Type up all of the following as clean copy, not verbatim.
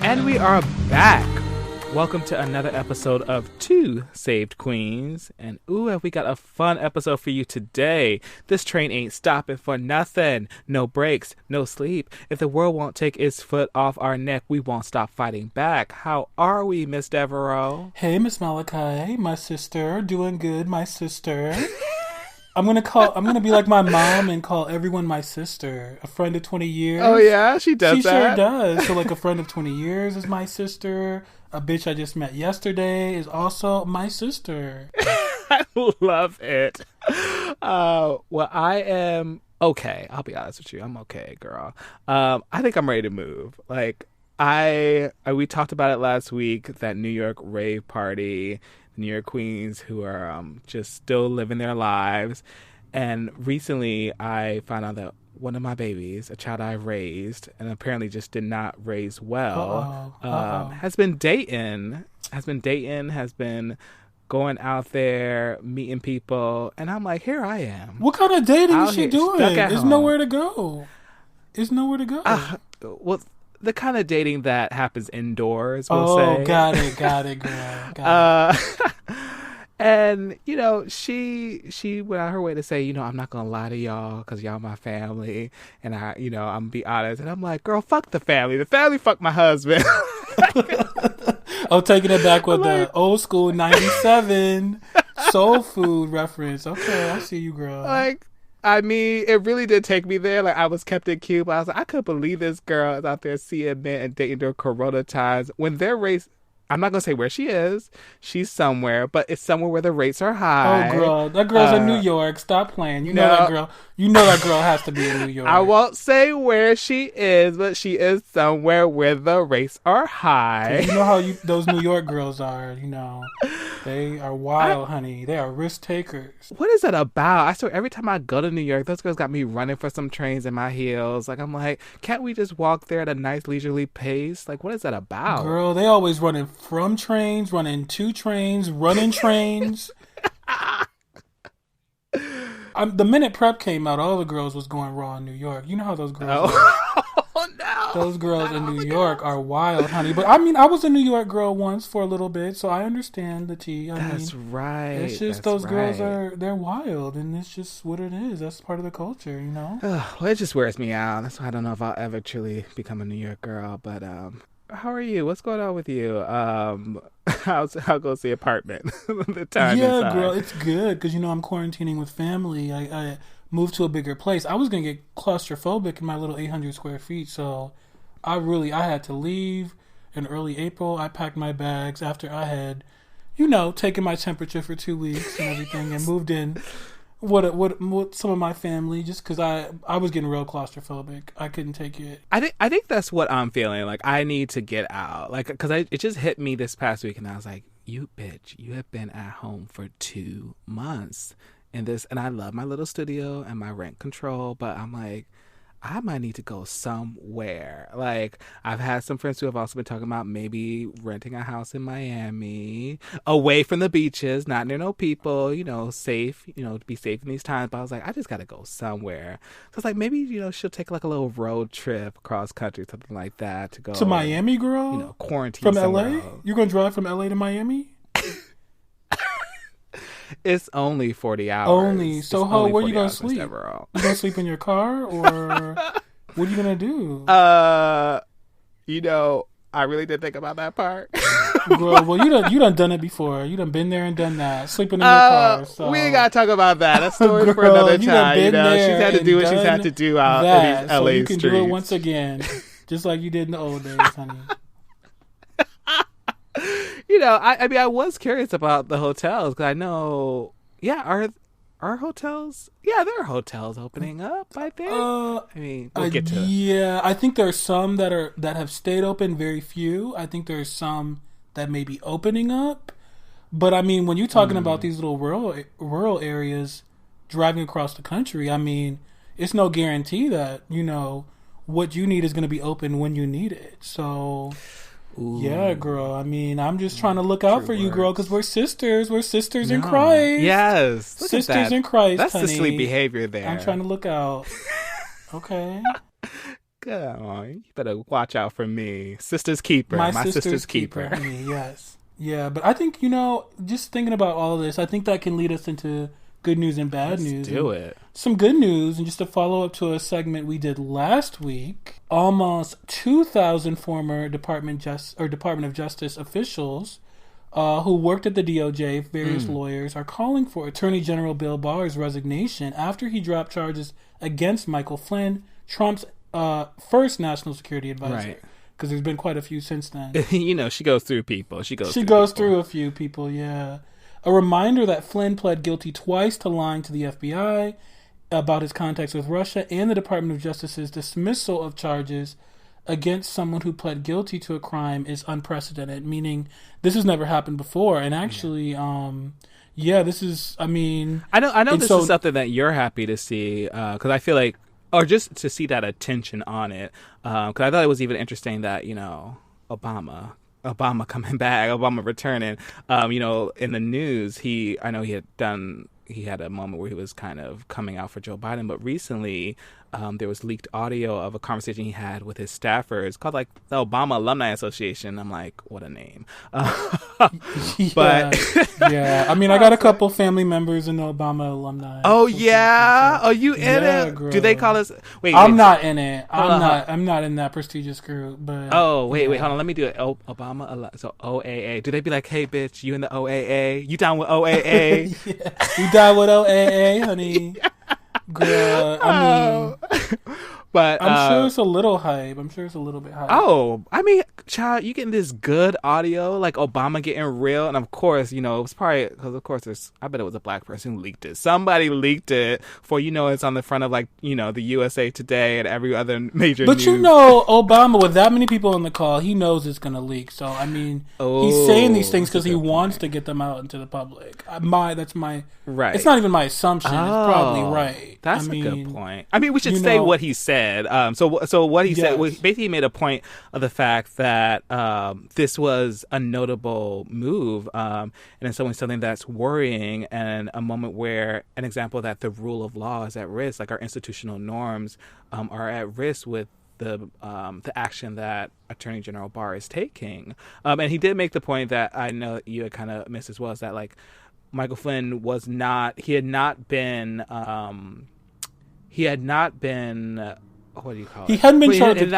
And we are back. Welcome to another episode of Two Saved Queens. And ooh, have we got a fun episode for you today. This train ain't stopping for nothing. No breaks, no sleep. If the world won't take its foot off our neck, we won't stop fighting back. How are we, Miss Devereaux? Hey, Miss Malekai, my sister. Doing good, my sister. I'm gonna be like my mom and call everyone my sister. A friend of 20 years. Oh yeah, she does that. She sure does. So like a friend of 20 years is my sister. A bitch I just met yesterday is also my sister. I love it. Well, I am okay. I'll be honest with you. I'm okay, girl. I think I'm ready to move. Like we talked about it last week, that New York rave party. New York queens who are just still living their lives. And recently I found out that one of my babies, a child I raised and apparently just did not raise well, has been dating, has been going out there, meeting people. And I'm like, here I am. What kind of dating is she doing? There's nowhere to go. Well, the kind of dating that happens indoors, we'll say. Oh, got it, girl. Got it. And, you know, she went out her way to say, you know, I'm not going to lie to y'all because y'all my family. And I'm going to be honest. And I'm like, girl, fuck the family. The family fucked my husband. Oh, taking it back with the old school 97 soul food reference. Okay, I see you, girl. Like, I mean, it really did take me there. Like, I was kept in Cuba. I was like, I couldn't believe this girl is out there seeing men and dating during Corona times when their race. I'm not going to say where she is. She's somewhere, but it's somewhere where the rates are high. Oh, girl. That girl's in New York. Stop playing. You know that girl. You know that girl has to be in New York. I won't say where she is, but she is somewhere where the rates are high. You know how those New York girls are, you know. They are wild, honey. They are risk takers. What is that about? I swear, every time I go to New York, those girls got me running for some trains in my heels. Like, I'm like, can't we just walk there at a nice leisurely pace? Like, what is that about? Girl, they always running from trains, running to trains, running trains. The minute Prep came out, all the girls was going raw in New York. You know how those girls are. Oh, no. Those girls in New York are wild, honey. But I mean, I was a New York girl once for a little bit, so I understand the tea. That's right. It's just those girls they're wild, and it's just what it is. That's part of the culture, you know? Well, it just wears me out. That's why I don't know if I'll ever truly become a New York girl, but how are you? What's going on with you? How goes the apartment? The time inside? Girl, it's good because I'm quarantining with family. I moved to a bigger place. I was gonna get claustrophobic in my little 800 square feet, so I had to leave in early April. I packed my bags after I had, taken my temperature for 2 weeks and everything, and moved in. What some of my family, just because I was getting real claustrophobic. I couldn't take it. I think that's what I'm feeling. Like, I need to get out. Like, because it just hit me this past week, and I was like, you bitch, you have been at home for 2 months. And I love my little studio and my rent control, but I'm like, I might need to go somewhere. Like, I've had some friends who have also been talking about maybe renting a house in Miami, away from the beaches, not near no people, safe, to be safe in these times. But I was like, I just got to go somewhere. So it's like, maybe, she'll take like a little road trip cross country, something like that, to go to Miami, girl. Quarantine from LA. Else. You're gonna drive from LA to Miami? It's only 40 hours. Only. So where are you going to sleep? You going to sleep in your car, or what are you going to do? I really did think about that part. Girl, well, you done it before. You done been there and done that. Sleeping in your car. So. We ain't got to talk about that. That's story for another time. She's had to do what she's had to do out in these LA so you streets. can do it once again, just like you did in the old days, honey. I was curious about the hotels because I know, are hotels? Yeah, there are hotels opening up, I think. We'll get to it. Yeah, I think there are some that have stayed open, very few. I think there's some that may be opening up. But I mean, when you're talking about these little rural areas driving across the country, I mean, it's no guarantee that, what you need is going to be open when you need it. So... Ooh. Yeah, girl. I mean, I'm just trying to look out for you, girl, because we're sisters. We're sisters in Christ. Yes. Sisters in Christ, That's honey. the sleep behavior there. I'm trying to look out. Okay. oh, you better watch out for me. Sister's keeper. My sister's keeper. Yes. Yeah, but I think, just thinking about all of this, I think that can lead us into good news and bad news. Let's do it. Some good news, and just to follow up to a segment we did last week, almost 2,000 former Department of Justice officials who worked at the DOJ, various lawyers, are calling for Attorney General Bill Barr's resignation after he dropped charges against Michael Flynn, Trump's first national security advisor. Right. Because there's been quite a few since then. She goes through people. She goes through a few people, yeah. A reminder that Flynn pled guilty twice to lying to the FBI about his contacts with Russia, and the Department of Justice's dismissal of charges against someone who pled guilty to a crime is unprecedented, meaning this has never happened before. And actually, this is, I know this is something that you're happy to see, because I feel like, or just to see that attention on it, because I thought it was even interesting that, Obama coming back, Obama returning, in the news, he had a moment where he was kind of coming out for Joe Biden, but recently there was leaked audio of a conversation he had with his staffers called like the Obama Alumni Association. I'm like, what a name. But yeah, I got a couple family members in the Obama Alumni. Oh yeah, are you in it? Girl. Do they call us? Wait, I'm not in it. I'm not in that prestigious group. But wait, hold on. Let me do it. Obama. So OAA. Do they be like, hey, bitch, you in the OAA? You down with OAA? Yeah. You down with OAA, honey? Yeah. Girl, but I'm sure it's a little hype. I'm sure it's a little bit hype. Oh, child, you getting this good audio, like Obama getting real, and of course, it was probably because of course I bet it was a black person who leaked it. Somebody leaked it for it's on the front of like the USA Today and every other major. But news. Obama with that many people on the call, he knows it's gonna leak. So he's saying these things because he wants to get them out into the public. That's my right. It's not even my assumption. It's probably right. That's a good point. We should say what he said. So what he said, basically he made a point of the fact that this was a notable move, and in some ways something that's worrying, and a moment where an example that the rule of law is at risk, like our institutional norms are at risk with the action that Attorney General Barr is taking. And he did make the point that I know you had kind of missed as well, is that like Michael Flynn he had not been what do you call it? He hadn't been charged with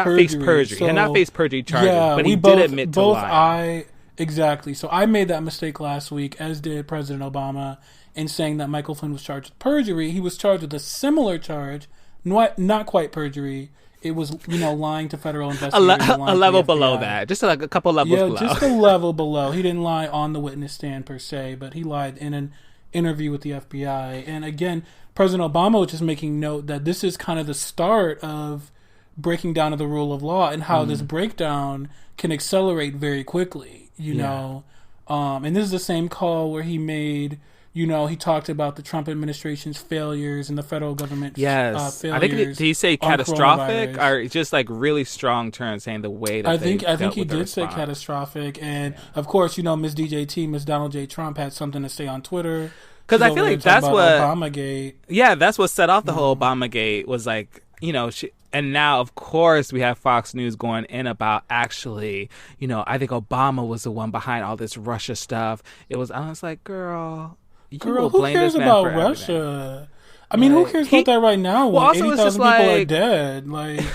perjury. He had not faced perjury charges, but he did admit to lying. Exactly. So I made that mistake last week, as did President Obama, in saying that Michael Flynn was charged with perjury. He was charged with a similar charge, not quite perjury. It was, lying to federal investigators. A level below that. Just like a couple levels below. Yeah, just a level below. He didn't lie on the witness stand per se, but he lied in an interview with the FBI. And again, President Obama was just making note that this is kind of the start of breaking down of the rule of law, and how this breakdown can accelerate very quickly, know. And this is the same call where he made... he talked about the Trump administration's failures and the federal government's failures. I think did he say catastrophic, or just like really strong terms saying the way that I think he did say catastrophic, and of course, Miss DJT, Miss Donald J. Trump had something to say on Twitter, because I feel like that's what Obamagate. Yeah, that's what set off the whole Obamagate, was like and now, of course, we have Fox News going in about actually, I think Obama was the one behind all this Russia stuff. I was like, girl, who cares about Russia? Who cares about that right now when 80,000 people are dead? Like,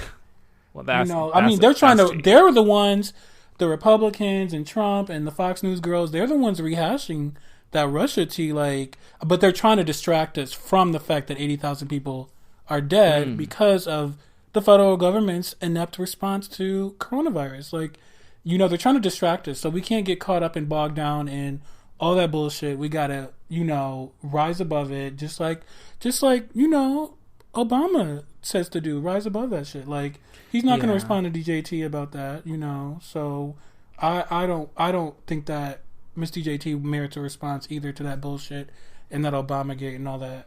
well, that's they're trying to. They're the ones, the Republicans and Trump and the Fox News girls. They're the ones rehashing that Russia tea. Like, but they're trying to distract us from the fact that 80,000 people are dead because of the federal government's inept response to coronavirus. Like, they're trying to distract us, so we can't get caught up and bogged down in all that bullshit. We gotta, rise above it, just like Obama says to do. Rise above that shit. Like, he's not gonna respond to DJT about that, So I don't think that Miss DJT merits a response either to that bullshit and that Obamagate and all that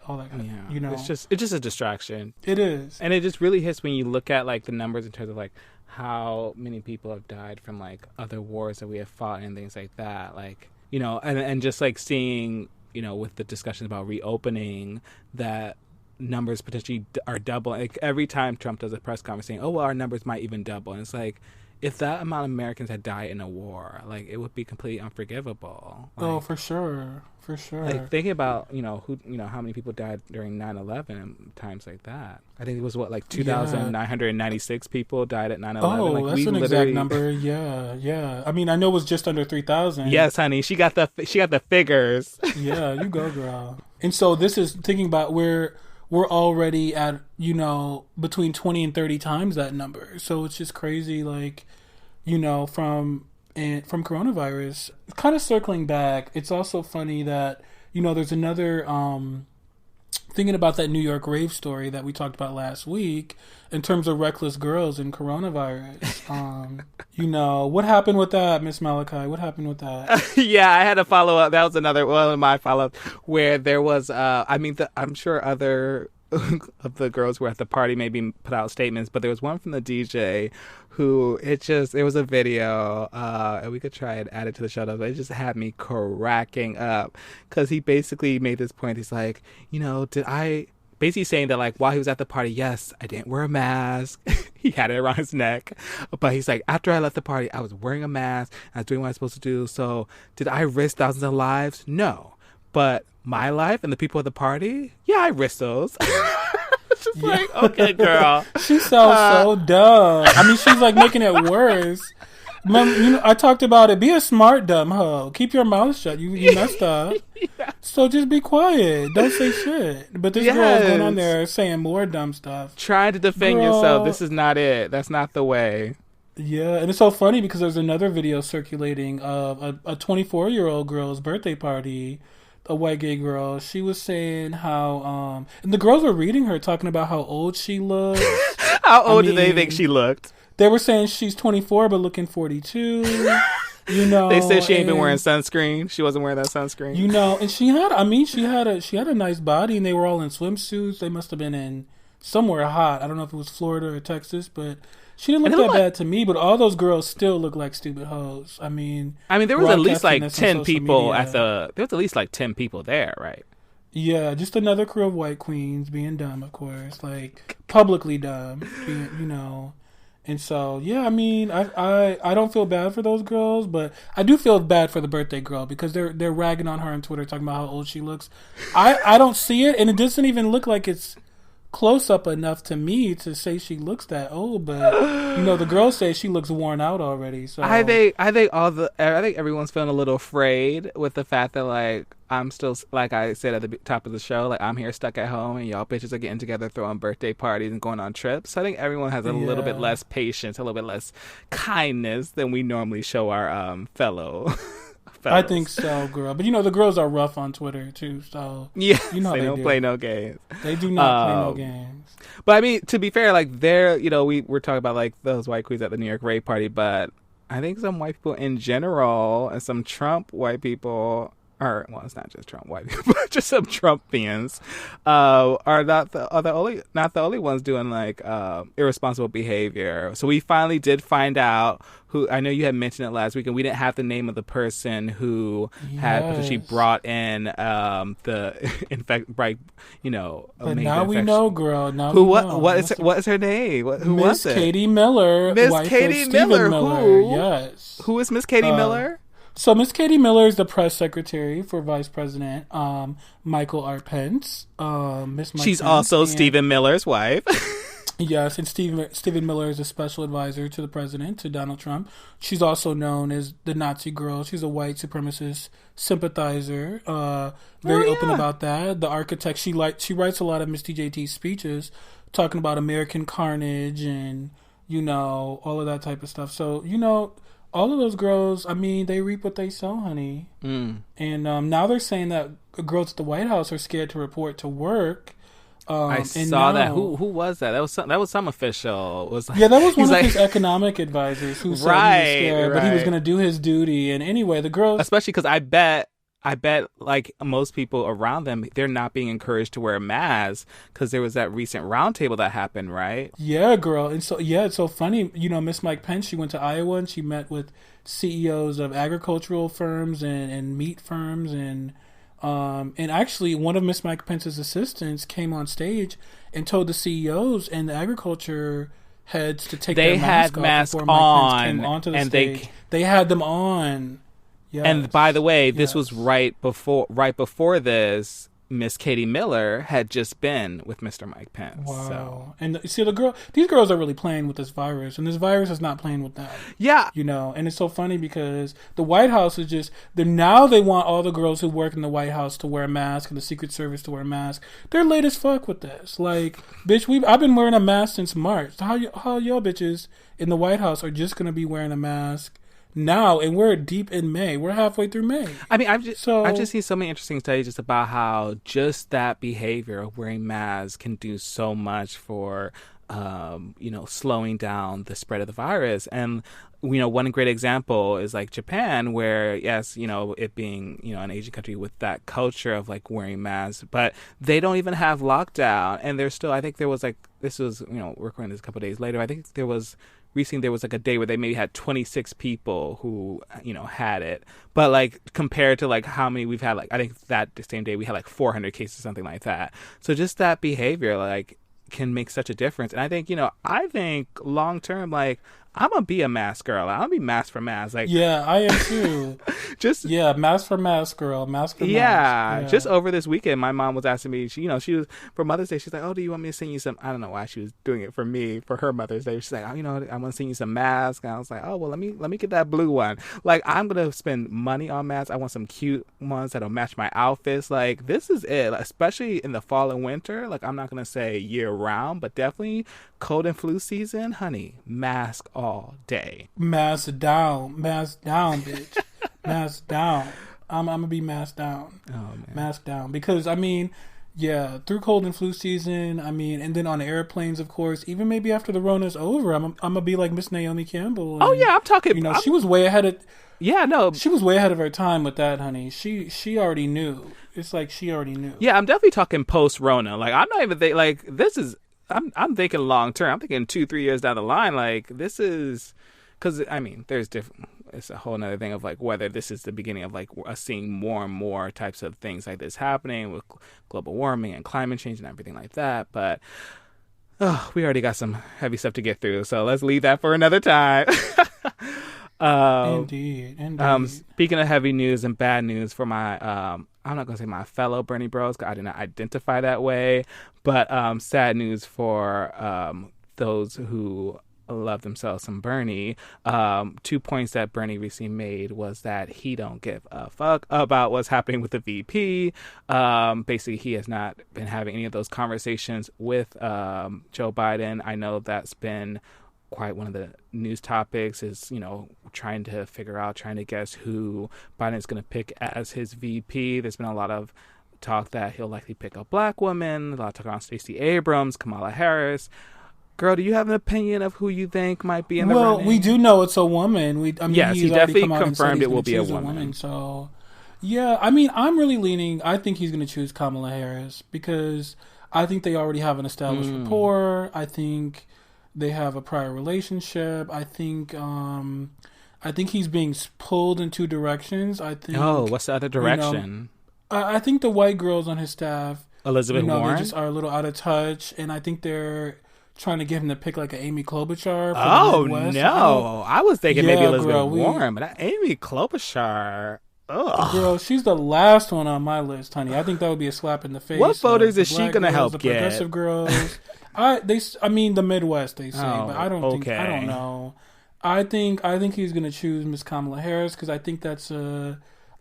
It's just a distraction. It is. And it just really hits when you look at like the numbers in terms of like how many people have died from like other wars that we have fought and things like that. Like, and just like seeing, with the discussions about reopening, that numbers potentially are double. Like every time Trump does a press conference saying, "Oh, well, our numbers might even double," and it's like, if that amount of Americans had died in a war, like it would be completely unforgivable. Like, oh, for sure, for sure. like thinking about how many people died during 9/11 times like that. I think it was like 2,996 people died at 9/11. Oh, like, that's an exact number. Yeah. I mean, I know it was just under 3,000. Yes, honey, she got the figures. Yeah, you go, girl. And so this is thinking about we're already at between 20 and 30 times that number. So it's just crazy, like from coronavirus. Kind of circling back, it's also funny that there's another thinking about that New York rave story that we talked about last week in terms of reckless girls and coronavirus. What happened with that, Miss Malekai? What happened with that? Yeah, I had to follow up. That was another one of my follow-ups where there was, I'm sure other of the girls who were at the party maybe put out statements, but there was one from the DJ who there was a video, and we could try and add it to the show, but it just had me cracking up because he basically made this point. He's like, basically saying that, like, while he was at the party, yes, I didn't wear a mask. He had it around his neck. But he's like, after I left the party, I was wearing a mask. I was doing what I was supposed to do. So did I risk thousands of lives? No. But my life and the people at the party, yeah, I risked those. It's just like, okay, girl. She sounds so dumb. I mean, she's like making it worse. I talked about it. Be a smart dumb hoe. Keep your mouth shut. You messed up. Yeah. So just be quiet. Don't say shit. But this girl is going on there saying more dumb stuff. Trying to defend yourself. This is not it. That's not the way. Yeah, and it's so funny because there's another video circulating of a 24-year-old girl's birthday party, a white gay girl. She was saying how and the girls were reading her, talking about how old she looked. How old do they think she looked? They were saying she's 24 but looking 42. They said she ain't been wearing sunscreen. She wasn't wearing that sunscreen. And she had a nice body, and they were all in swimsuits. They must have been in somewhere hot. I don't know if it was Florida or Texas, but she didn't look that bad to me. But all those girls still look like stupid hoes. I mean, there was at least like 10 people there was at least like 10 people there, right? Yeah, just another crew of white queens being dumb, of course, like publicly dumb, And so, yeah, I mean, I don't feel bad for those girls, but I do feel bad for the birthday girl because they're ragging on her on Twitter, talking about how old she looks. I don't see it, and it doesn't even look like it's close up enough to me to say she looks that old. But the girls say she looks worn out already. So I think everyone's feeling a little afraid with the fact that, like, I'm still, like I said at the top of the show, like, I'm here stuck at home and y'all bitches are getting together, throwing birthday parties and going on trips. So I think everyone has a little bit less patience, a little bit less kindness than we normally show our fellow fellows. I think so, girl. But the girls are rough on Twitter too. So yeah, they don't play no games. They do not play no games. But I mean, to be fair, like we were talking about like those white queens at the New York rave party, but I think some white people in general and some Trump white people. It's not just Trump white people, but just some Trumpians are not the only ones doing like irresponsible behavior. So we finally did find out who. I know you had mentioned it last week, and we didn't have the name of the person who had potentially brought in But now we know, girl. Now what is her name? Who was it? Miss Katie Miller. Miss Katie Miller. Who? Yes. Who is Miss Katie Miller? So Miss Katie Miller is the press secretary for Vice President Michael R. Pence. She's also Stephen Miller's wife. Yes, and Stephen Miller is a special advisor to the president, to Donald Trump. She's also known as the Nazi girl. She's a white supremacist sympathizer. Very open about that. The architect. She writes a lot of Miss TJT's speeches talking about American carnage and all of that type of stuff. So all of those girls, I mean, they reap what they sow, honey. And now they're saying that girls at the White House are scared to report to work. I saw that. Who was that? That was some official. That was one of his economic advisors who said he was scared, but he was going to do his duty. And anyway, the girls, especially because I bet like most people around them, they're not being encouraged to wear a mask because there was that recent roundtable that happened, right? Yeah, girl. And so, it's so funny. Miss Mike Pence, she went to Iowa and she met with CEOs of agricultural firms and meat firms and And actually, one of Miss Mike Pence's assistants came on stage and told the CEOs and the agriculture heads to take their mask off before Mike Pence came onto the stage. They had them on. Yes. And by the way, this was right before this. Miss Katie Miller had just been with Mr. Mike Pence. Wow. So. And see, these girls are really playing with this virus, and this virus is not playing with them. Yeah. And it's so funny because the White House is just, now they want all the girls who work in the White House to wear a mask and the Secret Service to wear a mask. They're late as fuck with this. Like, bitch, I've been wearing a mask since March. So how y'all bitches in the White House are just going to be wearing a mask now, and we're deep in May. We're halfway through May. I mean, I've just seen so many interesting studies just about how just that behavior of wearing masks can do so much for, slowing down the spread of the virus. And, one great example is like Japan, where, yes, it being, an Asian country with that culture of like wearing masks, but they don't even have lockdown. And there's still, I think there was like, this was, we're recording this a couple of days later. I think recently there was like a day where they maybe had 26 people who, had it. But like compared to like how many we've had, like I think that the same day we had like 400 cases, something like that. So just that behavior like can make such a difference. And I think, I think long term, like I'm gonna be a mask girl. I'm gonna be mask for mask. Like, yeah, I am too. Mask for mask girl. Mask for mask. Yeah. Just over this weekend, my mom was asking me. She was for Mother's Day. She's like, "Oh, do you want me to send you some?" I don't know why she was doing it for me for her Mother's Day. She's like, "Oh, I want to send you some masks." And I was like, "Oh, well, let me get that blue one." Like, I'm gonna spend money on masks. I want some cute ones that'll match my outfits. Like, this is it. Especially in the fall and winter. Like, I'm not gonna say year round, but definitely cold and flu season, honey. Mask all day. Mask down, bitch. Mask down. I'm gonna be masked down. Oh man. Mask down because through cold and flu season. And then on airplanes, of course. Even maybe after the Rona's over, I'm gonna be like Miss Naomi Campbell. And, I'm talking. She was way ahead of. Yeah, no. She was way ahead of her time with that, honey. She already knew. It's like she already knew. Yeah, I'm definitely talking post Rona. Like I'm not even like this is. I'm thinking long term. I'm thinking 2-3 years down the line. Like this is, because there's different. It's a whole other thing of like whether this is the beginning of like us seeing more and more types of things like this happening with global warming and climate change and everything like that. But we already got some heavy stuff to get through, so let's leave that for another time. Indeed. Speaking of heavy news and bad news for my I'm not going to say my fellow Bernie bros, because I did not identify that way, but sad news for those who love themselves some Bernie. 2 points that Bernie recently made was that he don't give a fuck about what's happening with the VP. Basically, he has not been having any of those conversations with Joe Biden. I know that's been quite one of the news topics is, trying to guess who Biden is going to pick as his VP. There's been a lot of talk that he'll likely pick a black woman, a lot of talk on Stacey Abrams, Kamala Harris. Girl, do you have an opinion of who you think might be in the running? Well, we do know it's a woman. Yes, he definitely confirmed it will be a woman. So, yeah, I'm really leaning. I think he's going to choose Kamala Harris because I think they already have an established rapport. I think they have a prior relationship. I think he's being pulled in two directions. I think. Oh, what's the other direction? I think the white girls on his staff, Elizabeth Warren, they just are a little out of touch, and I think they're trying to get him to pick like an Amy Klobuchar. Oh no, I was thinking maybe Elizabeth Warren, but that Amy Klobuchar. Ugh. Girl, she's the last one on my list, honey. I think that would be a slap in the face. What voters is she gonna help the get? Progressive girls. The Midwest, they say, but I don't think. I don't know. I think he's gonna choose Miss Kamala Harris because I think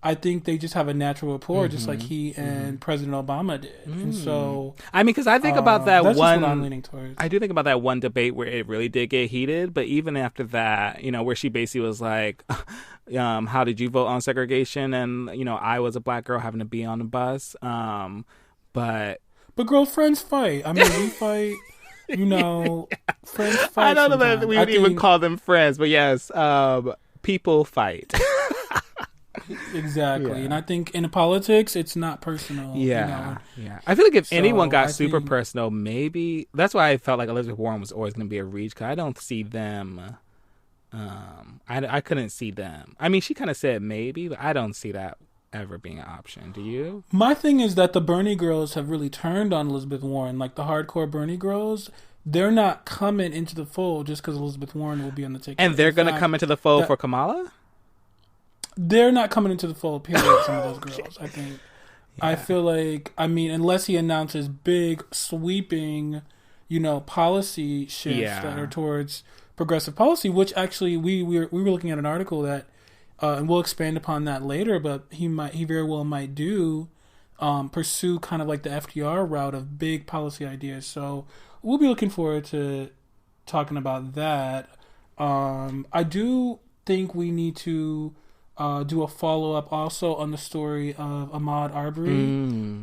I think they just have a natural rapport, just like he and President Obama did. And so, because I think about that that's one. Just what I'm leaning towards. I do think about that one debate where it really did get heated, but even after that, where she basically was like, "How did you vote on segregation?" And I was a black girl having to be on the bus. But girl, friends fight. We fight. Friends fight. I don't know that we would even call them friends, but yes, people fight. Exactly. Yeah. And I think in politics, it's not personal. Yeah. Yeah. I feel like if anyone got super personal, maybe that's why I felt like Elizabeth Warren was always going to be a reach, because I don't see them. I couldn't see them. She kind of said maybe, but I don't see that ever being an option. Do you? My thing is that the Bernie girls have really turned on Elizabeth Warren. Like the hardcore Bernie girls, they're not coming into the fold just because Elizabeth Warren will be on the ticket. And they're going to come into the fold for Kamala? They're not coming into the fold, period, some of those girls, I think. Yeah. I feel like, I mean, unless he announces big, sweeping, policy shifts that are towards progressive policy, which actually we were looking at an article that, and we'll expand upon that later, but he very well might pursue kind of like the FDR route of big policy ideas. So we'll be looking forward to talking about that. I do think we need to do a follow-up also on the story of Ahmaud Arbery.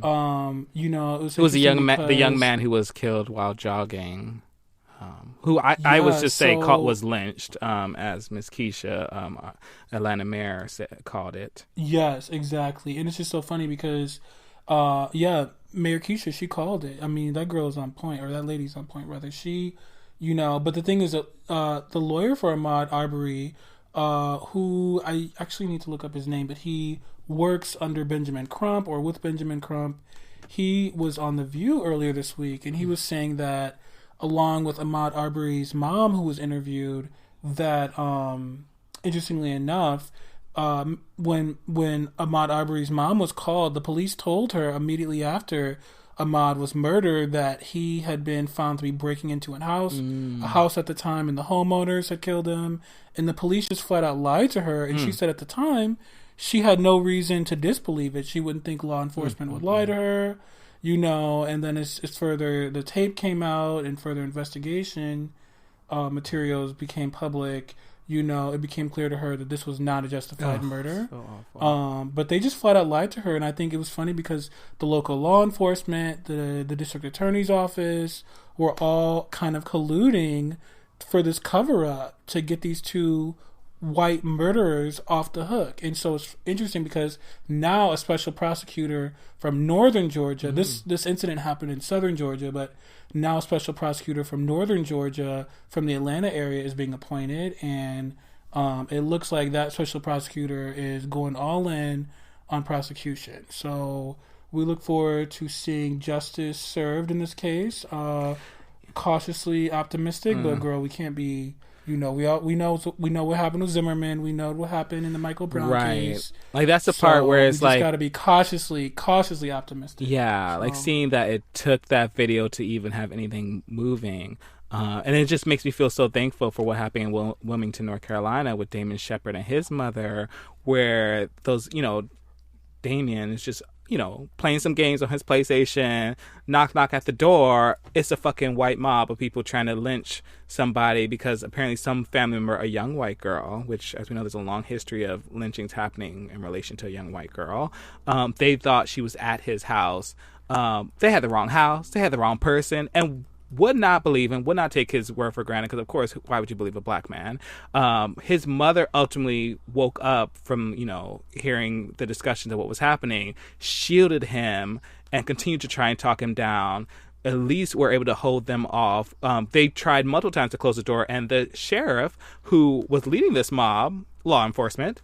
It was the young man who was killed while jogging. Who I was just saying was lynched, as Miss Keisha, Atlanta mayor, called it. Yes, exactly. And it's just so funny because, Mayor Keisha, she called it. I mean, that girl is on point, or that lady's on point, rather. She, but the thing is that the lawyer for Ahmaud Arbery, who I actually need to look up his name, but he works under Benjamin Crump or with Benjamin Crump. He was on The View earlier this week, and he was saying that along with Ahmaud Arbery's mom, who was interviewed, that interestingly enough, when Ahmaud Arbery's mom was called, the police told her immediately after Ahmaud was murdered that he had been found to be breaking into a house at the time, and the homeowners had killed him, and the police just flat out lied to her, and she said at the time she had no reason to disbelieve it. She wouldn't think law enforcement would lie to her, and then it's further, the tape came out and further investigation materials became public. It became clear to her that this was not a justified murder. So awful. But they just flat out lied to her, and I think it was funny because the local law enforcement, the district attorney's office, were all kind of colluding for this cover-up to get these two white murderers off the hook. And so it's interesting because now a special prosecutor from northern Georgia, this incident happened in southern Georgia, but now a special prosecutor from northern Georgia from the Atlanta area is being appointed, and it looks like that special prosecutor is going all in on prosecution. So we look forward to seeing justice served in this case. Cautiously optimistic, but girl, we can't be. We know what happened with Zimmerman. We know what happened in the Michael Brown case. Like that's the part where it's like got to be cautiously optimistic. Yeah, like seeing that it took that video to even have anything moving, and it just makes me feel so thankful for what happened in Wilmington, North Carolina, with Damon Shepard and his mother, where those Damien is just playing some games on his PlayStation, knock at the door. It's a fucking white mob of people trying to lynch somebody because apparently some family member, a young white girl, which, as we know, there's a long history of lynchings happening in relation to a young white girl. They thought she was at his house. They had the wrong house. They had the wrong person, and would not believe him, would not take his word for granted, because of course, why would you believe a black man? His mother ultimately woke up from, hearing the discussions of what was happening, shielded him, and continued to try and talk him down. At least were able to hold them off. They tried multiple times to close the door, and the sheriff, who was leading this mob, law enforcement,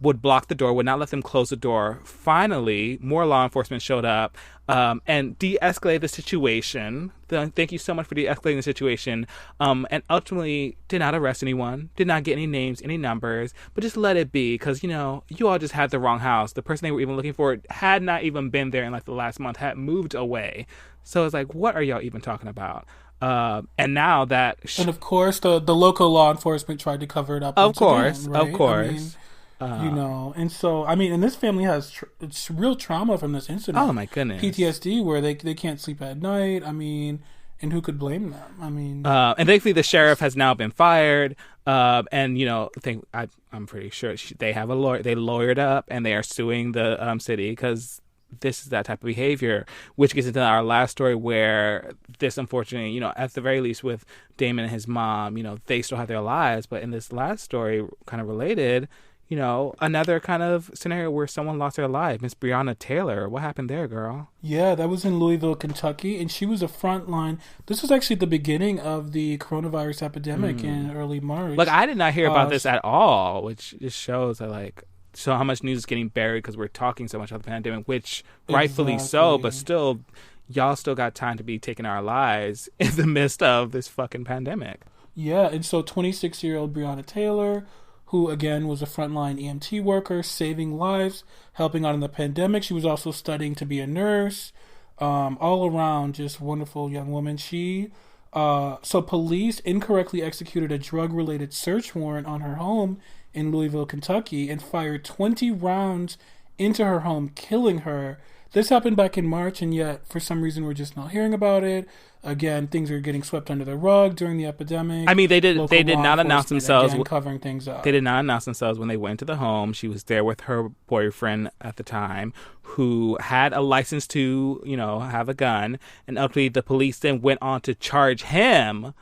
would block the door, would not let them close the door. Finally, more law enforcement showed up and de-escalated the situation. Thank you so much for de-escalating the situation. And ultimately did not arrest anyone, did not get any names, any numbers, but just let it be because, you all just had the wrong house. The person they were even looking for had not even been there in like the last month, had moved away. So it's like, what are y'all even talking about? And now that... and of course, the local law enforcement tried to cover it up. Of course, again, right? Of course. And so, and this family has it's real trauma from this incident. Oh, my goodness. PTSD, where they can't sleep at night. And who could blame them? And thankfully the sheriff has now been fired. And, I'm pretty sure they have a lawyer. They lawyered up, and they are suing the city because this is that type of behavior, which gets into our last story where this, unfortunately, at the very least with Damon and his mom, they still have their lives. But in this last story, kind of related, another kind of scenario where someone lost their life. Miss Breonna Taylor. What happened there, girl? Yeah, that was in Louisville, Kentucky. And she was a frontline. This was actually the beginning of the coronavirus epidemic in early March. Like, I did not hear about this at all, which just shows that, like, so how much news is getting buried because we're talking so much about the pandemic, which rightfully so, but still, y'all still got time to be taking our lives in the midst of this fucking pandemic. Yeah, and so 26-year-old Breonna Taylor, who again was a frontline EMT worker, saving lives, helping out in the pandemic. She was also studying to be a nurse. All around, just wonderful young woman. So police incorrectly executed a drug-related search warrant on her home in Louisville, Kentucky, and fired 20 rounds into her home, killing her. This happened back in March, and yet, for some reason, we're just not hearing about it. Again, things are getting swept under the rug during the epidemic. I mean, they did not announce themselves. Again, covering things up. They did not announce themselves when they went to the home. She was there with her boyfriend at the time, who had a license to, have a gun. And ultimately, the police then went on to charge him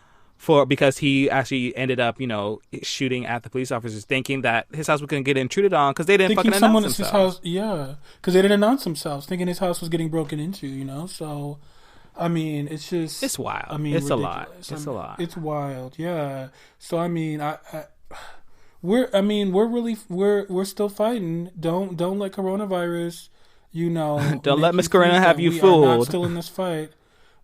because he actually ended up, shooting at the police officers, thinking that his house was going to get intruded on because they didn't fucking announce themselves. His house, yeah, because they didn't announce themselves, thinking his house was getting broken into, So, I mean, it's just... It's wild. I mean, it's ridiculous. a lot. It's wild, yeah. So, I mean, we're still fighting. Don't let coronavirus, Don't let Miss Corona have you fooled. We are not still in this fight.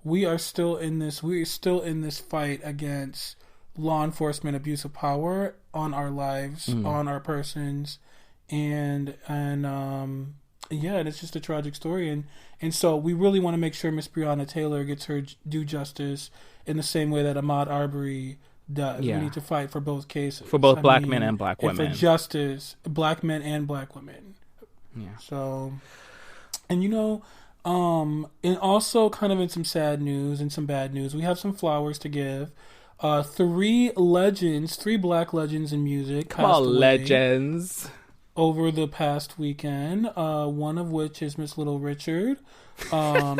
We're still in this fight against law enforcement abuse of power on our lives, on our persons, and it's just a tragic story, and so we really want to make sure Miss Breonna Taylor gets her due justice in the same way that Ahmaud Arbery does. Yeah. We need to fight for both cases, for both black men and black women, and for justice, black men and black women. Yeah. So, and and also kind of in some sad news and some bad news, we have some flowers to give. Three black legends in music passed away. Legends. Over the past weekend, one of which is Miss Little Richard.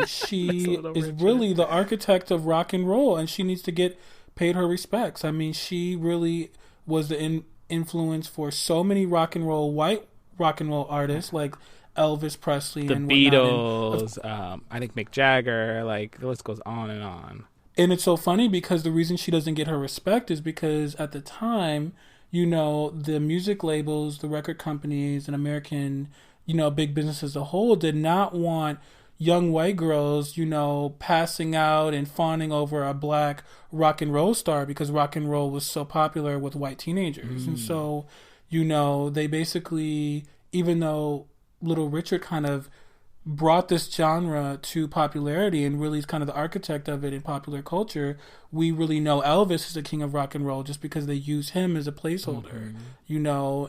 She is really the architect of rock and roll, and she needs to get paid her respects. I mean, she really was the influence for so many white rock and roll artists like Elvis Presley, the and Beatles. I think Mick Jagger. Like, the list goes on and on. And it's so funny because the reason she doesn't get her respect is because at the time, the music labels, the record companies, and American, big business as a whole did not want young white girls, passing out and fawning over a black rock and roll star because rock and roll was so popular with white teenagers. And so, they basically, even though Little Richard kind of brought this genre to popularity and really is kind of the architect of it in popular culture, we really know Elvis is the king of rock and roll just because they use him as a placeholder,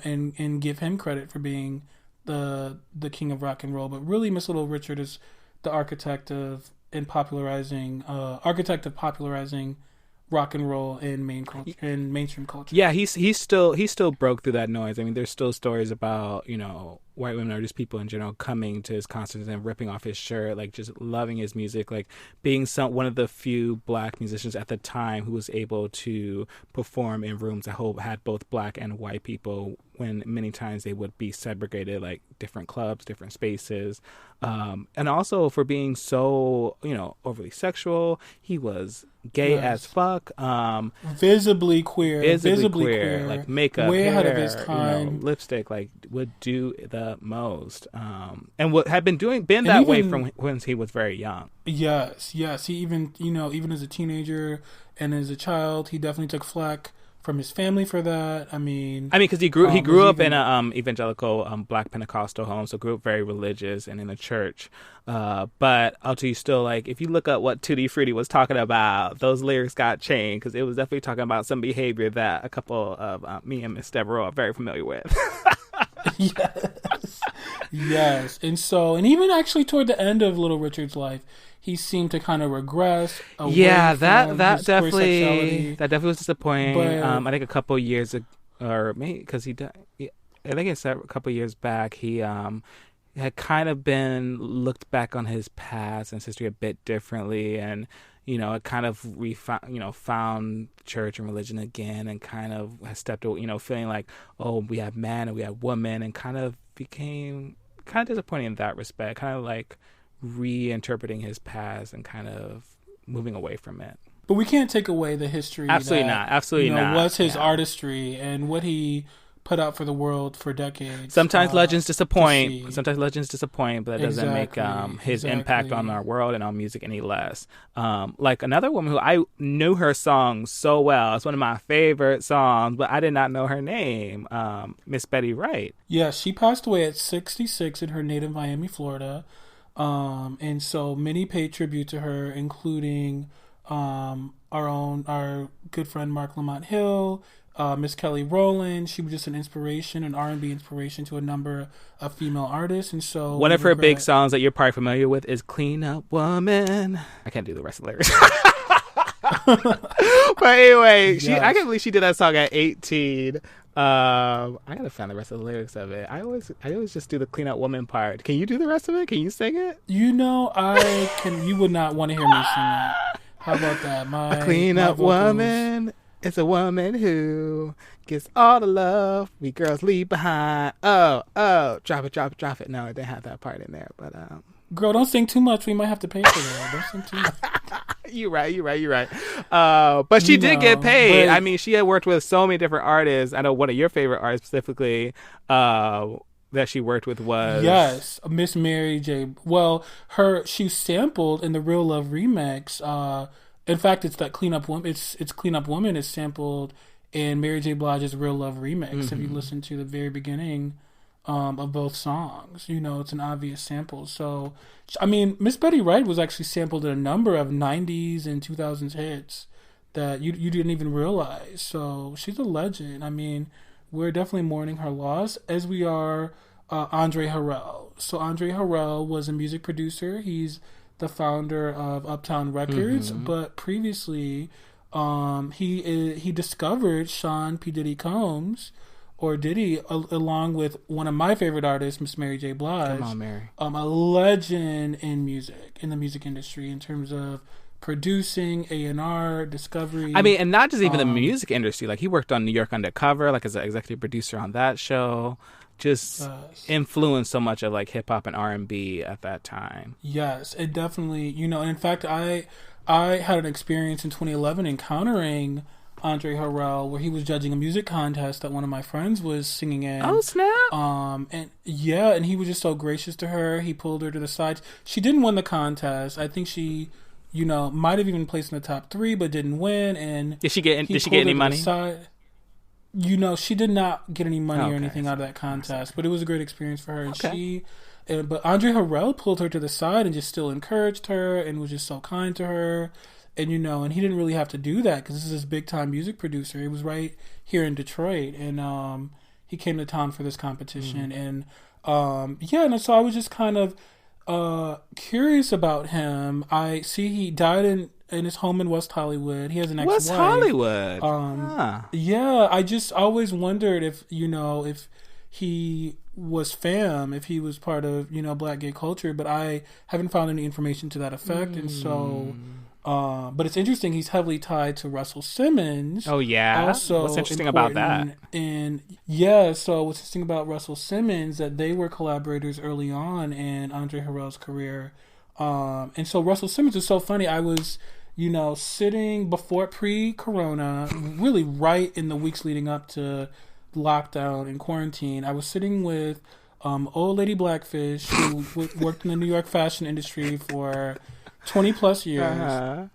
and give him credit for being the king of rock and roll. But really, Miss Little Richard is the architect of popularizing rock and roll in mainstream culture. Yeah, he still broke through that noise. I mean, there's still stories about, white women or just people in general coming to his concerts and ripping off his shirt, like just loving his music, like being one of the few black musicians at the time who was able to perform in rooms that had both black and white people, when many times they would be segregated, like different clubs, different spaces. And also for being so, overly sexual. He was gay as fuck. Visibly queer. Like makeup, way hair, ahead of his time. Lipstick, like would do the most. And what had been that way from when he was very young. Yes. He even as a teenager and as a child, he definitely took flack from his family for that. I mean, because he grew up in a evangelical black Pentecostal home, so grew up very religious and in a church. But I'll tell you, still, like, if you look at what Tutti Frutti was talking about, those lyrics got changed because it was definitely talking about some behavior that a couple of me and Miss Devereaux are very familiar with. Yes. And even actually toward the end of Little Richard's life, he seemed to kind of regress away from that his definitely was disappointing. But, I think a couple years ago, or maybe because he died, I think it's a couple years back, he had kind of been looked back on his past and his history a bit differently, and it kind of found church and religion again, and kind of has stepped away, feeling like, oh, we have man and we have woman, and kind of became kind of disappointing in that respect, kind of like reinterpreting his past and kind of moving away from it. But we can't take away the history. Absolutely not. Was his artistry and what he put out for the world for decades. Sometimes legends disappoint. Sometimes legends disappoint, but that doesn't make his impact on our world and on music any less. Like another woman who I knew her song so well. It's one of my favorite songs, but I did not know her name. Miss Betty Wright. Yeah, she passed away at 66 in her native Miami, Florida. And so many pay tribute to her, including our good friend Mark Lamont Hill, Miss Kelly Rowland. She was just an inspiration, an R&B inspiration to a number of female artists. And so one of her big songs that you're probably familiar with is Clean Up Woman. I can't do the rest of the lyrics. But anyway, yes. I can't believe she did that song at 18. I gotta find the rest of the lyrics of it. I always just do the Clean Up Woman part. Can you do the rest of it? Can you sing it? You know, I can. You would not want to hear me sing that. How about that? A clean up woman is a woman who gets all the love we girls leave behind. Oh, drop it. No, I didn't have that part in there, but girl, don't sing too much. We might have to pay for that. Don't sing too much. You're right. But she did get paid. I mean, she had worked with so many different artists. I know one of your favorite artists specifically that she worked with was... Yes, Miss Mary J. Well, she sampled in the Real Love remix. In fact, it's that Clean Up Woman. It's Clean Up Woman is sampled in Mary J. Blige's Real Love remix. Mm-hmm. If you listen to the very beginning of both songs, you know, it's an obvious sample. So, I mean, Miss Betty Wright was actually sampled in a number of 90s and 2000s hits that you didn't even realize. So she's a legend. I mean, we're definitely mourning her loss, as we are Andre Harrell. So Andre Harrell was a music producer. He's the founder of Uptown Records, mm-hmm. but previously he discovered Sean P. Diddy Combs, or Diddy, along with one of my favorite artists, Miss Mary J. Blige. Come on, Mary. A legend in music, in the music industry, in terms of producing, A&R, discovery. I mean, and not just even the music industry. Like, he worked on New York Undercover, like as an executive producer on that show. Just influenced so much of like hip hop and R&B at that time. Yes, it definitely. You know, in fact, I had an experience in 2011 encountering Andre Harrell, where he was judging a music contest that one of my friends was singing in. Oh, snap! And he was just so gracious to her. He pulled her to the side. She didn't win the contest. I think she, you know, might have even placed in the top 3, but didn't win. And did she get any money? You know, she did not get any money or anything out of that contest, but it was a great experience for her. And but Andre Harrell pulled her to the side and just still encouraged her and was just so kind to her. And, you know, and he didn't really have to do that because this is his big-time music producer. He was right here in Detroit, and he came to town for this competition. And, and so I was just kind of curious about him. I see he died in his home in West Hollywood. He has an ex-wife. West Hollywood? Yeah, I just always wondered if, you know, if he was fam, if he was part of, you know, Black gay culture, but I haven't found any information to that effect. And so... but it's interesting. He's heavily tied to Russell Simmons. Oh yeah. Also, what's interesting about that? And so what's interesting about Russell Simmons that they were collaborators early on in Andre Harrell's career. And so Russell Simmons is so funny. I was, you know, sitting before pre-corona, really right in the weeks leading up to lockdown and quarantine. I was sitting with old lady Blackfish, who worked in the New York fashion industry for 20 plus years.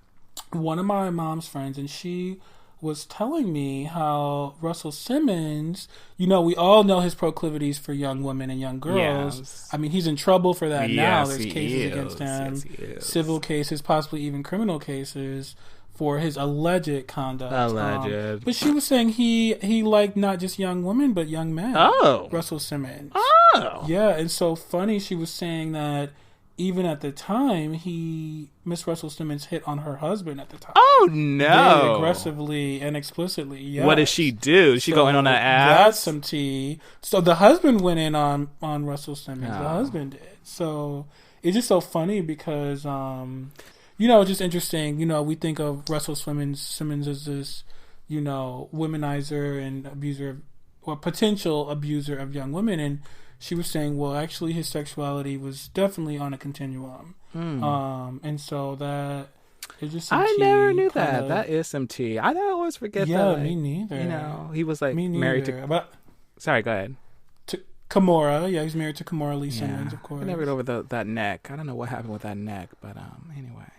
One of my mom's friends, and she was telling me how Russell Simmons, you know, we all know his proclivities for young women and young girls. Yes. I mean, he's in trouble for that now. There's cases against him, civil cases, possibly even criminal cases for his alleged conduct. But she was saying he liked not just young women, but young men. Oh. Russell Simmons. Oh. Yeah, and so funny, she was saying that even at the time, Miss Russell Simmons hit on her husband at the time. Oh, no. Very aggressively and explicitly, yes. What did she do? Did she go in on that ass? That's some tea. So the husband went in on Russell Simmons. Oh. The husband did. So it's just so funny because, you know, it's just interesting. You know, we think of Russell Simmons as this, you know, womanizer and abuser, or potential abuser of young women. And she was saying, well, actually, his sexuality was definitely on a continuum. And so that is just some tea. Never knew that. That is some tea. I always forget that. Yeah, me neither. You know, he was like married to... Sorry, go ahead. To Kimura. Yeah, he's married to Kimura Lee Simmons, of course. I never get over that neck. I don't know what happened with that neck, but anyway,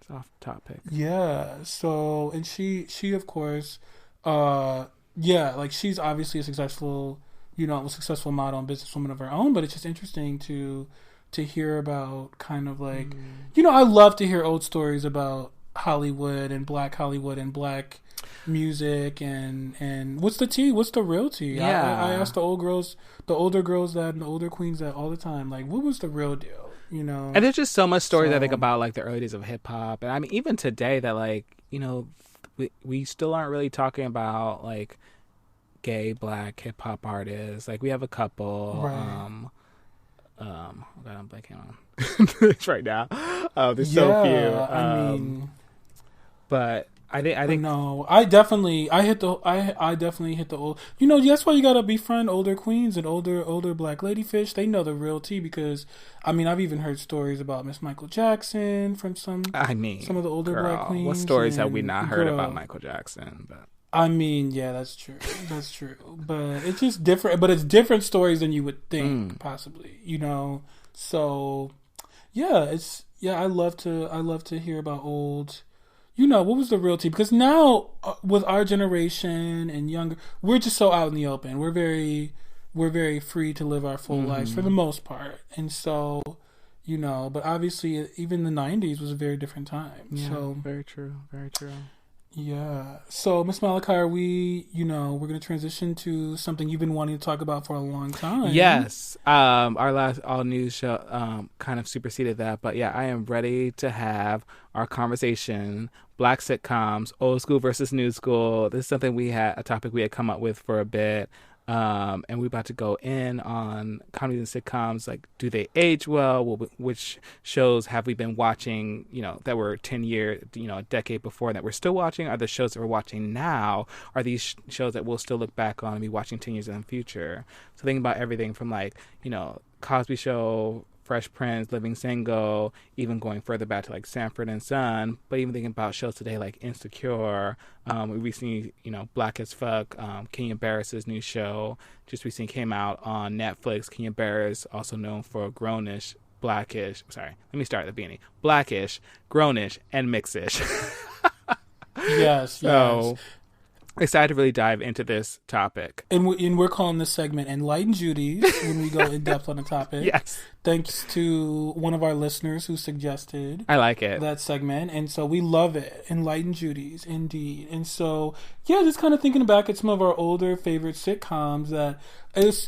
it's off topic. Yeah. So, and she of course, like she's obviously a successful model and businesswoman of her own. But it's just interesting to hear about kind of like, I love to hear old stories about Hollywood and black music and what's the tea? What's the real tea? Yeah. I ask the older girls that and the older queens that all the time, like, what was the real deal? And there's just so much stories I think about, like the early days of hip hop, and I mean even today that, like, we still aren't really talking about like gay black hip hop artists. Like we have a couple. Right. Oh God, I'm blanking on right now. There's so few. I mean, but I think no, I definitely hit the old. That's why you gotta befriend older queens and older black ladyfish. They know the real tea because, I mean, I've even heard stories about Miss Michael Jackson from some of the older black queens. What stories have we not heard about Michael Jackson? But I mean, yeah, that's true. That's true. But it's just different. But it's different stories than you would think, possibly. So yeah, I love to hear about old. What was the real tea? Because now, with our generation and younger, we're just so out in the open. We're very free to live our full lives for the most part. And so, but obviously, even the 90s was a very different time. Yeah, so very true. Very true. Yeah. So, Miss Malekai, are we, we're going to transition to something you've been wanting to talk about for a long time. Yes. Our last all news show kind of superseded that. But yeah, I am ready to have our conversation. Black sitcoms, old school versus new school. This is something a topic we had come up with for a bit. And we're about to go in on comedies and sitcoms. Like, do they age well? Which shows have we been watching, that were 10 years, a decade before that we're still watching? Are the shows that we're watching now, are these shows that we'll still look back on and be watching 10 years in the future? So thinking about everything from like, Cosby Show, Fresh Prince, Living Single, even going further back to like Sanford and Son, but even thinking about shows today like Insecure. We recently, Black as Fuck, Kenya Barris's new show just recently came out on Netflix. Kenya Barris, also known for Grownish, Blackish. Sorry, let me start at the beginning. Blackish, Grownish, and Mixish. Yes. So, excited to really dive into this topic. And we're calling this segment Enlightened Judies when we go in depth on the topic. Yes. Thanks to one of our listeners who suggested I like it. That segment. And so we love it. Enlightened Judies, indeed. And so, yeah, just kind of thinking back at some of our older favorite sitcoms that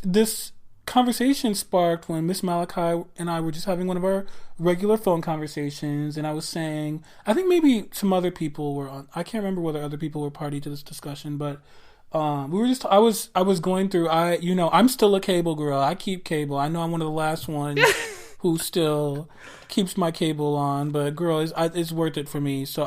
this conversation sparked when Miss Malekai and I were just having one of our regular phone conversations, and I was saying, I think maybe some other people were on. I can't remember whether other people were party to this discussion, but we were just. I was going through. I'm still a cable girl. I keep cable. I know I'm one of the last ones who still keeps my cable on, but girl, it's worth it for me. So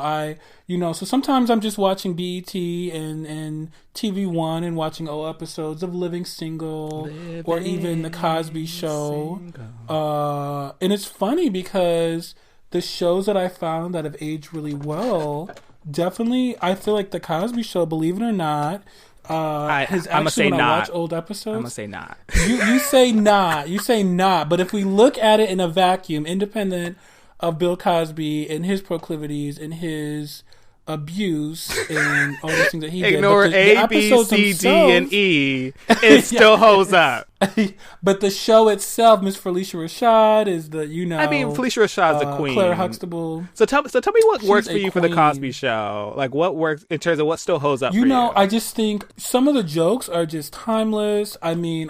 so sometimes I'm just watching BET and TV One and watching old episodes of Living Single or even the Cosby Show. And it's funny because the shows that I found that have aged really well, definitely, I feel like the Cosby Show, believe it or not, I'm gonna say when not. I watch old episodes, I'm gonna say not. You say not. You say not. But if we look at it in a vacuum, independent of Bill Cosby and his proclivities and his abuse and all these things that he ignore did, A, B, C, D, and E, it still holds up. But the show itself, Miss Felicia Rashad is the I mean, Felicia Rashad's a queen. Claire Huxtable. So tell me what works for you for the Cosby Show. Like what works in terms of what still holds up. I just think some of the jokes are just timeless. I mean,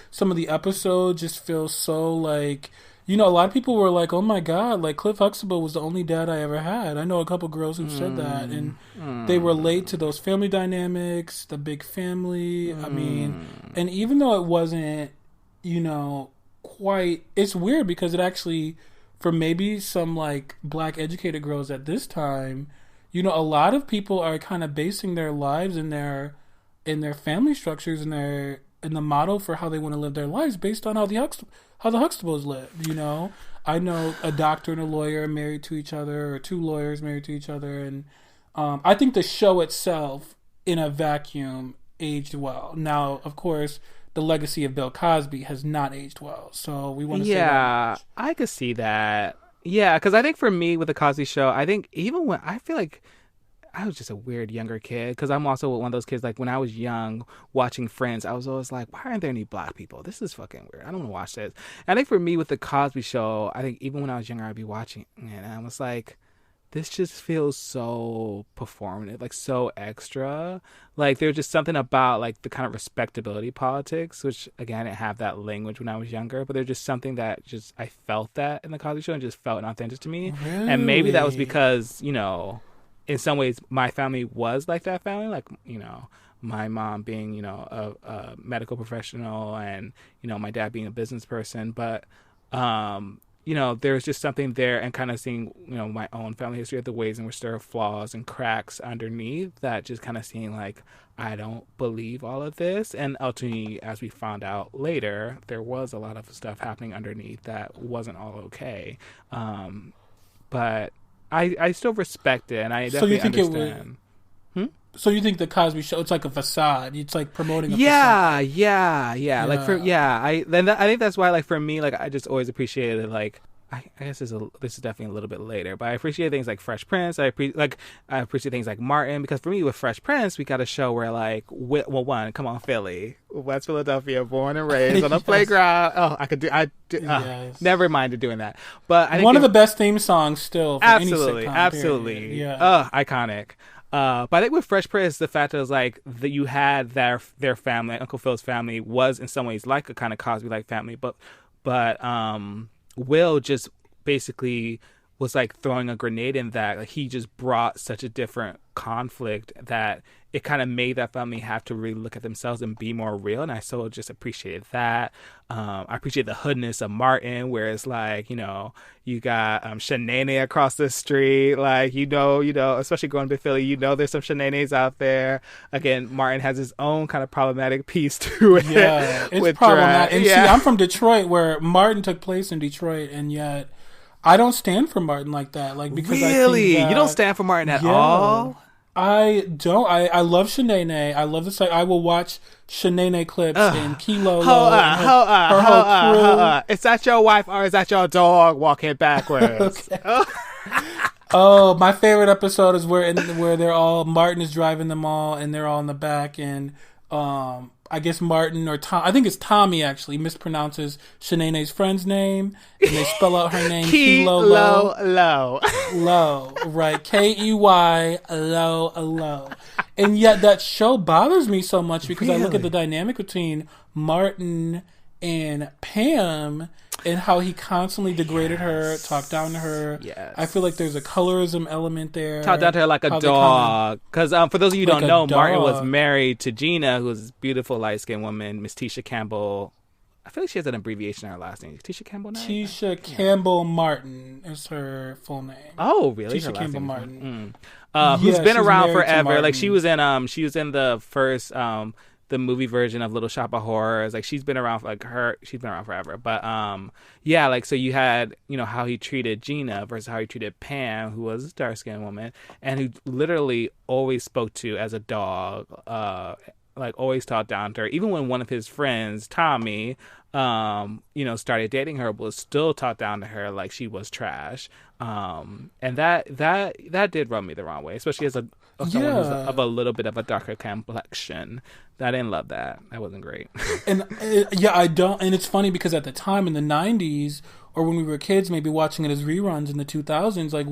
some of the episodes just feel so like. A lot of people were like, "Oh my God!" Like Cliff Huxtable was the only dad I ever had. I know a couple girls who said that, and they relate to those family dynamics, the big family. I mean, and even though it wasn't, quite, it's weird because it actually, for maybe some like black educated girls at this time, a lot of people are kind of basing their lives in their family structures and in the model for how they want to live their lives based on how the Huxtables live. I know a doctor and a lawyer married to each other, or two lawyers married to each other, and I think the show itself, in a vacuum, aged well. Now, of course, the legacy of Bill Cosby has not aged well. So we want to say that. Yeah, I could see that. Yeah, because I think for me with the Cosby Show, I think even when I feel like I was just a weird younger kid because I'm also one of those kids like when I was young watching Friends, I was always like, why aren't there any black people? This is fucking weird. I don't want to watch this. And I think for me with the Cosby Show, I think even when I was younger, I'd be watching it and I was like, this just feels so performative, like so extra. Like there's just something about like the kind of respectability politics, which again, I didn't have that language when I was younger, but there's just something that just I felt that in the Cosby Show and just felt inauthentic to me. Really? And maybe that was because, you know, in some ways my family was like that family, like, you know, my mom being, you know, a medical professional and, you know, my dad being a business person. But, you know, there's just something there and kind of seeing, you know, my own family history of the ways in which there are flaws and cracks underneath that just kind of seeing like, I don't believe all of this. And ultimately, as we found out later, there was a lot of stuff happening underneath that wasn't all okay. But I still respect it and I definitely understand. So you think the Cosby Show, it's like a facade. It's like promoting a facade. facade. Yeah. Like I think that's why like for me, like I just always appreciated like I guess this is definitely a little bit later, but I appreciate things like Fresh Prince. I appreciate things like Martin because for me with Fresh Prince, we got a show where like one, come on Philly, West Philadelphia, born and raised on a playground. Oh, yes. Never minded doing that. But I think one of the best theme songs still. For absolutely, any sitcom, absolutely. Period. Yeah. Iconic. But I think with Fresh Prince, the fact that it was like that you had their family, Uncle Phil's family, was in some ways like a kind of Cosby-like family, but Will just basically was like throwing a grenade in that. Like he just brought such a different conflict that it kind of made that family have to really look at themselves and be more real. And I so just appreciated that. I appreciate the hoodness of Martin, where it's like, you know, you got shenanigans across the street. Like, you know, especially going to Philly, you know, there's some shenanigans out there. Again, Martin has his own kind of problematic piece to it. Yeah, it's problematic. And see, I'm from Detroit, where Martin took place in Detroit, and yet I don't stand for Martin like that. Like, because really? I think that, you don't stand for Martin at all? I don't. I love Shanae. I love this. I will watch Shanae clips in Kilo. Hold on. Is that your wife or is that your dog walking backwards? Oh, my favorite episode is where they're all, Martin is driving them all and they're all in the back, and I guess Martin or Tom, I think it's Tommy actually, mispronounces Shanae's friend's name, and they spell out her name Kilo. Low, right? Key low. And yet that show bothers me so much because I look at the dynamic between Martin and Pam and how he constantly degraded her, talked down to her. Yes. I feel like there's a colorism element there. Talked down to her like a dog. Because for those of you who don't know, Martin was married to Gina, who's this beautiful light-skinned woman, Miss Tisha Campbell. I feel like she has an abbreviation in her last name. Tisha Campbell now? Tisha Campbell Martin is her full name. Oh, really? Tisha Campbell Martin. Who's been around forever. Like she was in the first the movie version of Little Shop of Horrors. Like she's been around forever. But like so you had, you know, how he treated Gina versus how he treated Pam, who was a dark skinned woman and who literally always spoke to as a dog, like always talked down to her. Even when one of his friends, Tommy, started dating her, was still talked down to her like she was trash. And that did rub me the wrong way, especially as someone who's of a little bit of a darker complexion. I didn't love that. That wasn't great. And I don't. And it's funny because at the time in the 90s, or when we were kids, maybe watching it as reruns in the 2000s, like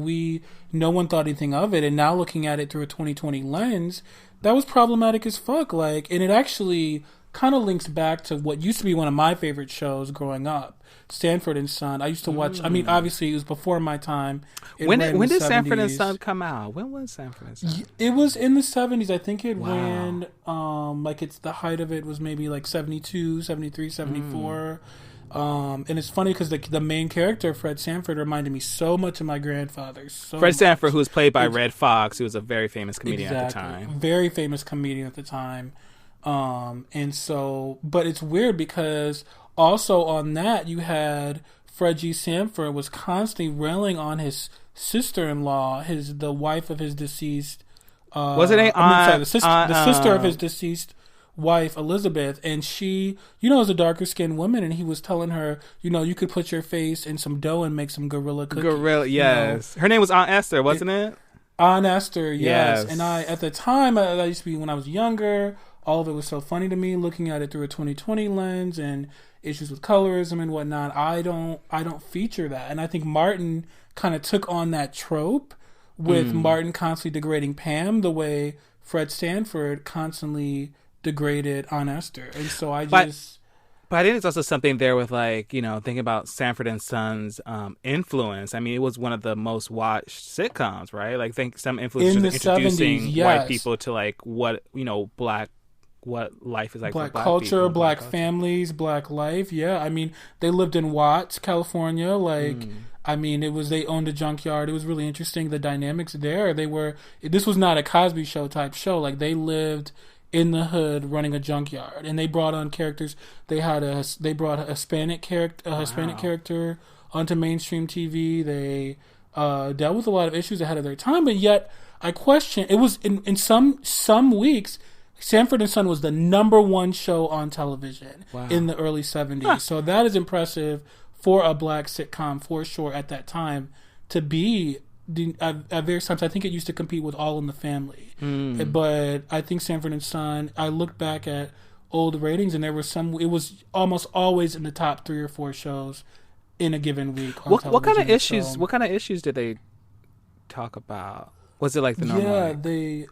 no one thought anything of it. And now looking at it through a 2020 lens, that was problematic as fuck. Like, and it actually kind of links back to what used to be one of my favorite shows growing up, Sanford and Son. I used to watch. I mean, obviously, it was before my time. When did Sanford and Son come out? When was Sanford and Son? It was in the 70s. I think it ran. Like it's the height of it was maybe like 72, 73, 74. And it's funny because the main character, Fred Sanford, reminded me so much of my grandfather. Fred Sanford, who was played by Red Fox, who was a very famous comedian at the time. Very famous comedian at the time. And so, but it's weird because also on that you had Fred G. Sanford was constantly railing on his sister-in-law, the wife of his deceased. Wasn't it? the sister of his deceased wife Elizabeth, and she, is a darker skinned woman, and he was telling her, you could put your face in some dough and make some gorilla cookies. Gorilla, yes. Her name was Aunt Esther, wasn't it? Aunt Esther, yes. And at the time, I used to be, when I was younger, all of it was so funny to me, looking at it through a 2020 lens and issues with colorism and whatnot. I don't feature that. And I think Martin kind of took on that trope with Martin constantly degrading Pam the way Fred Sanford constantly degraded Aunt Esther. And so But I think it's also something there with, like, thinking about Sanford and Son's influence. I mean, it was one of the most watched sitcoms, right? Like, think some influencers in the introducing 70s, yes. white people to, like, what life is like Black for Black culture, people, Black culture. families, Black life. Yeah, I mean, they lived in Watts, California. Like, I mean, they owned a junkyard. It was really interesting, the dynamics there. This was not a Cosby Show type show. Like, they lived in the hood running a junkyard, and they brought on characters. They brought a Hispanic character onto mainstream TV. They dealt with a lot of issues ahead of their time, but yet I question, it was in some weeks Sanford and Son was the number one show on television in the early 70s. So that is impressive for a Black sitcom, for sure, at that time, to be at various times. I think it used to compete with All in the Family. But I think Sanford and Son, I looked back at old ratings, and it was almost always in the top 3 or 4 shows in a given week on television. What kind of issues? What kind of issues did they talk about? Was it like the normal? Yeah, they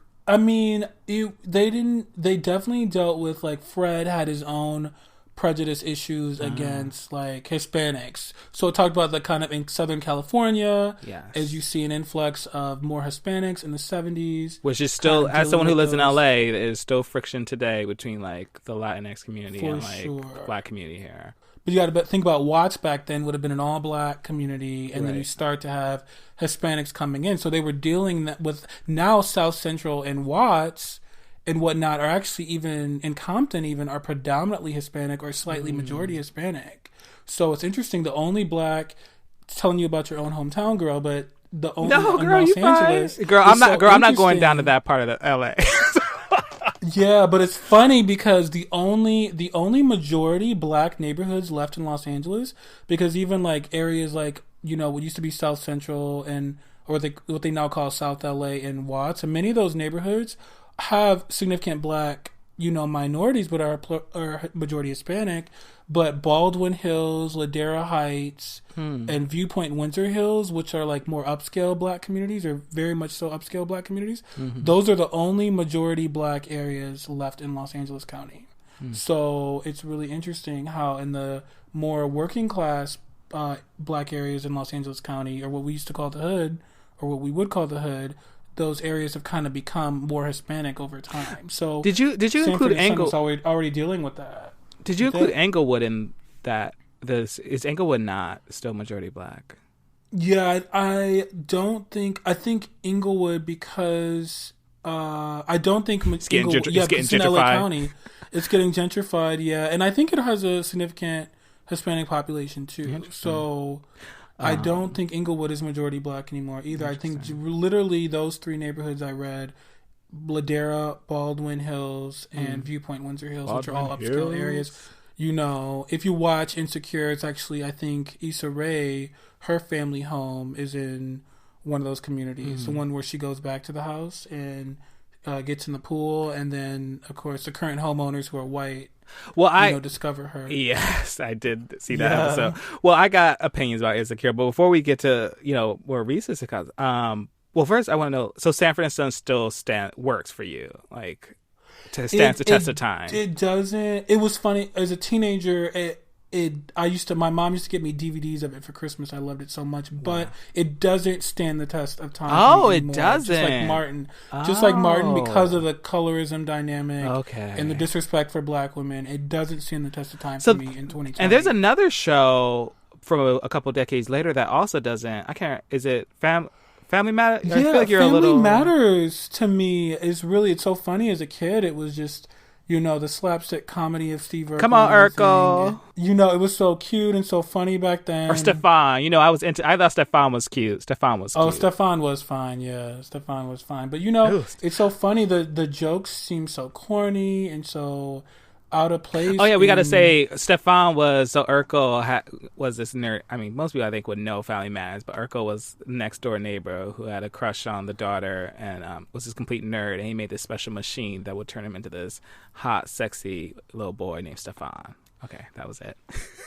definitely dealt with, like, Fred had his own prejudice issues against, like, Hispanics. So it talked about the kind of in Southern California, as you see an influx of more Hispanics in the 70s. Which is still, as someone who lives in LA, there's still friction today between, like, the Latinx community and, like, the Black community here. But you got to think about Watts back then would have been an all-Black community, and then you start to have Hispanics coming in. So they were dealing with, now South Central and Watts and whatnot are actually, even in Compton even, are predominantly Hispanic or slightly majority Hispanic. So it's interesting, the only Black, telling you about your own hometown, girl, but the only in Los Angeles. I'm not going down to that part of the LA. Yeah, but it's funny because the only majority Black neighborhoods left in Los Angeles, because even, like, areas like, what used to be South Central or what they now call South LA and Watts, and many of those neighborhoods have significant Black, minorities, but are majority Hispanic. But Baldwin Hills, Ladera Heights, and Viewpoint Windsor Hills, which are, like, more upscale Black communities, or very much so upscale Black communities, those are the only majority Black areas left in Los Angeles County. So it's really interesting how in the more working class Black areas in Los Angeles County, or what we used to call the hood, or what we would call the hood, those areas have kind of become more Hispanic over time. So did you include Englewood? Already dealing with that. Did you include Englewood in that? Is Englewood not still majority Black? Yeah, I don't think. I think Englewood, because I don't think it's getting gentrified. In LA County, it's getting gentrified. Yeah, and I think it has a significant Hispanic population too. So I don't think Englewood is majority Black anymore either. I think literally those 3 neighborhoods I read, Ladera, Baldwin Hills, and Viewpoint Windsor Hills, which are all upscale areas. If you watch Insecure, it's actually, I think, Issa Rae, her family home is in one of those communities. The one where she goes back to the house and gets in the pool, and then, of course, the current homeowners who are white, discover her. Yes, I did see that episode. Well, I got opinions about Insecure, but before we get to, more recent sitcoms, well, first I want to know, so Sanford and Son still works for you, like, to stand the test of time? It doesn't. It was funny as a teenager. My mom used to get me DVDs of it for Christmas. I loved it so much, but it doesn't stand the test of time. Oh, it doesn't. Just like Martin, because of the colorism dynamic, and the disrespect for Black women, it doesn't stand the test of time for me in 2020. And there's another show from a couple decades later that also doesn't. Is it Family Matters? Yeah, I feel like Family Matters to me is really, it's so funny. As a kid, it was just, the slapstick comedy of Steve Urkel. Come on, Urkel. It was so cute and so funny back then. Or Stefan. I thought Stefan was cute. Oh, Stefan was fine. Yeah, Stefan was fine. But it's so funny. The jokes seem so corny and so out of place. Oh yeah, we got to say Stefan was Urkel was this nerd. I mean, most people I think would know Family Matters, but Urkel was next door neighbor who had a crush on the daughter and was this complete nerd. And he made this special machine that would turn him into this hot, sexy little boy named Stefan. Okay, that was it.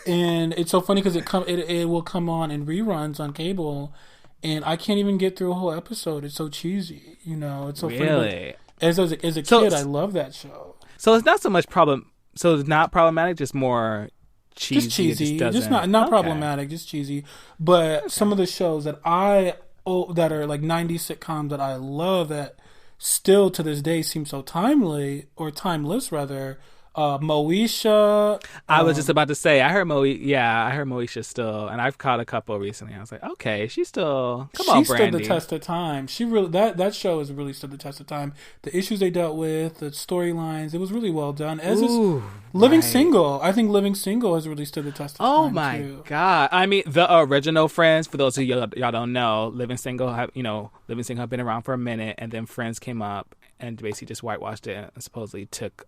And it's so funny because it will come on in reruns on cable, and I can't even get through a whole episode. It's so cheesy. It's so really funny. As a kid, I love that show. So it's not so much problem. So it's not problematic, just more cheesy. Just cheesy, just not problematic, just cheesy. But some of the shows that that are like 90s sitcoms that I love that still to this day seem so timely or timeless rather. Moesha. I was just about to say, I heard Moesha still, and I've caught a couple recently. I was like, okay, she's still. Come on, Brandy. She stood the test of time. She really that show has really stood the test of time. The issues they dealt with, the storylines, it was really well done. As is Living Single. I think Living Single has really stood the test of time. Oh my god! I mean, the original Friends. For those of y'all don't know, Living Single have been around for a minute, and then Friends came up and basically just whitewashed it and supposedly took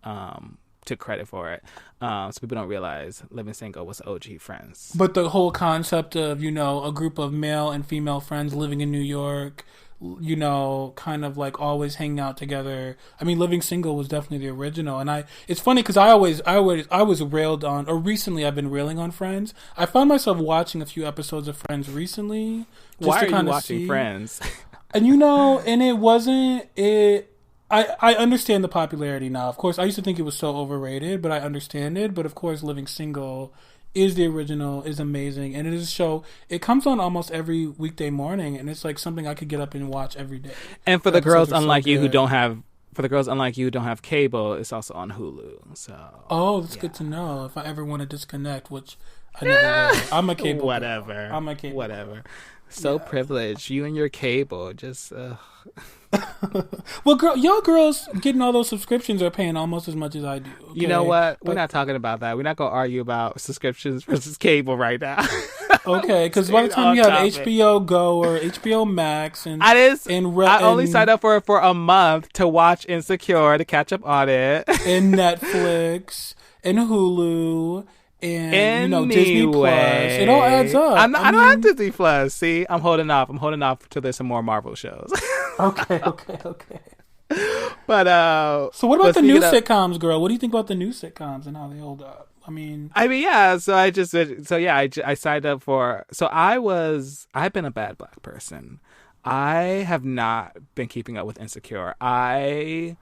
credit for it. So people don't realize Living Single was OG Friends. But the whole concept of, a group of male and female friends living in New York, kind of like always hanging out together. I mean, Living Single was definitely the original. And it's funny because I was railed on, or recently I've been railing on Friends. I found myself watching a few episodes of Friends recently. Why are you watching Friends? And and it wasn't it. I understand the popularity now. Of course, I used to think it was so overrated, but I understand it. But of course, Living Single is the original, is amazing. And it is a show, it comes on almost every weekday morning, and it's like something I could get up and watch every day. And for the girls unlike you who don't have cable, it's also on Hulu. So that's good to know. If I ever want to disconnect, which I never will. I'm a cable. Whatever. I'm a cable. Whatever. So privileged. You and your cable. Just Well, y'all girls getting all those subscriptions are paying almost as much as I do. Okay? You know what? We're not talking about that. We're not going to argue about subscriptions versus cable right now. Okay, because by the time you have HBO Go or HBO Max and I only signed up for it for a month to watch Insecure to catch up on it, and Netflix and Hulu. And Disney Plus. It all adds up. I don't have Disney Plus. See, I'm holding off till there's some more Marvel shows. Okay. But so what about the new sitcoms, girl? What do you think about the new sitcoms and how they hold up? I mean, yeah. So I signed up for. So I've been a bad Black person. I have not been keeping up with Insecure. I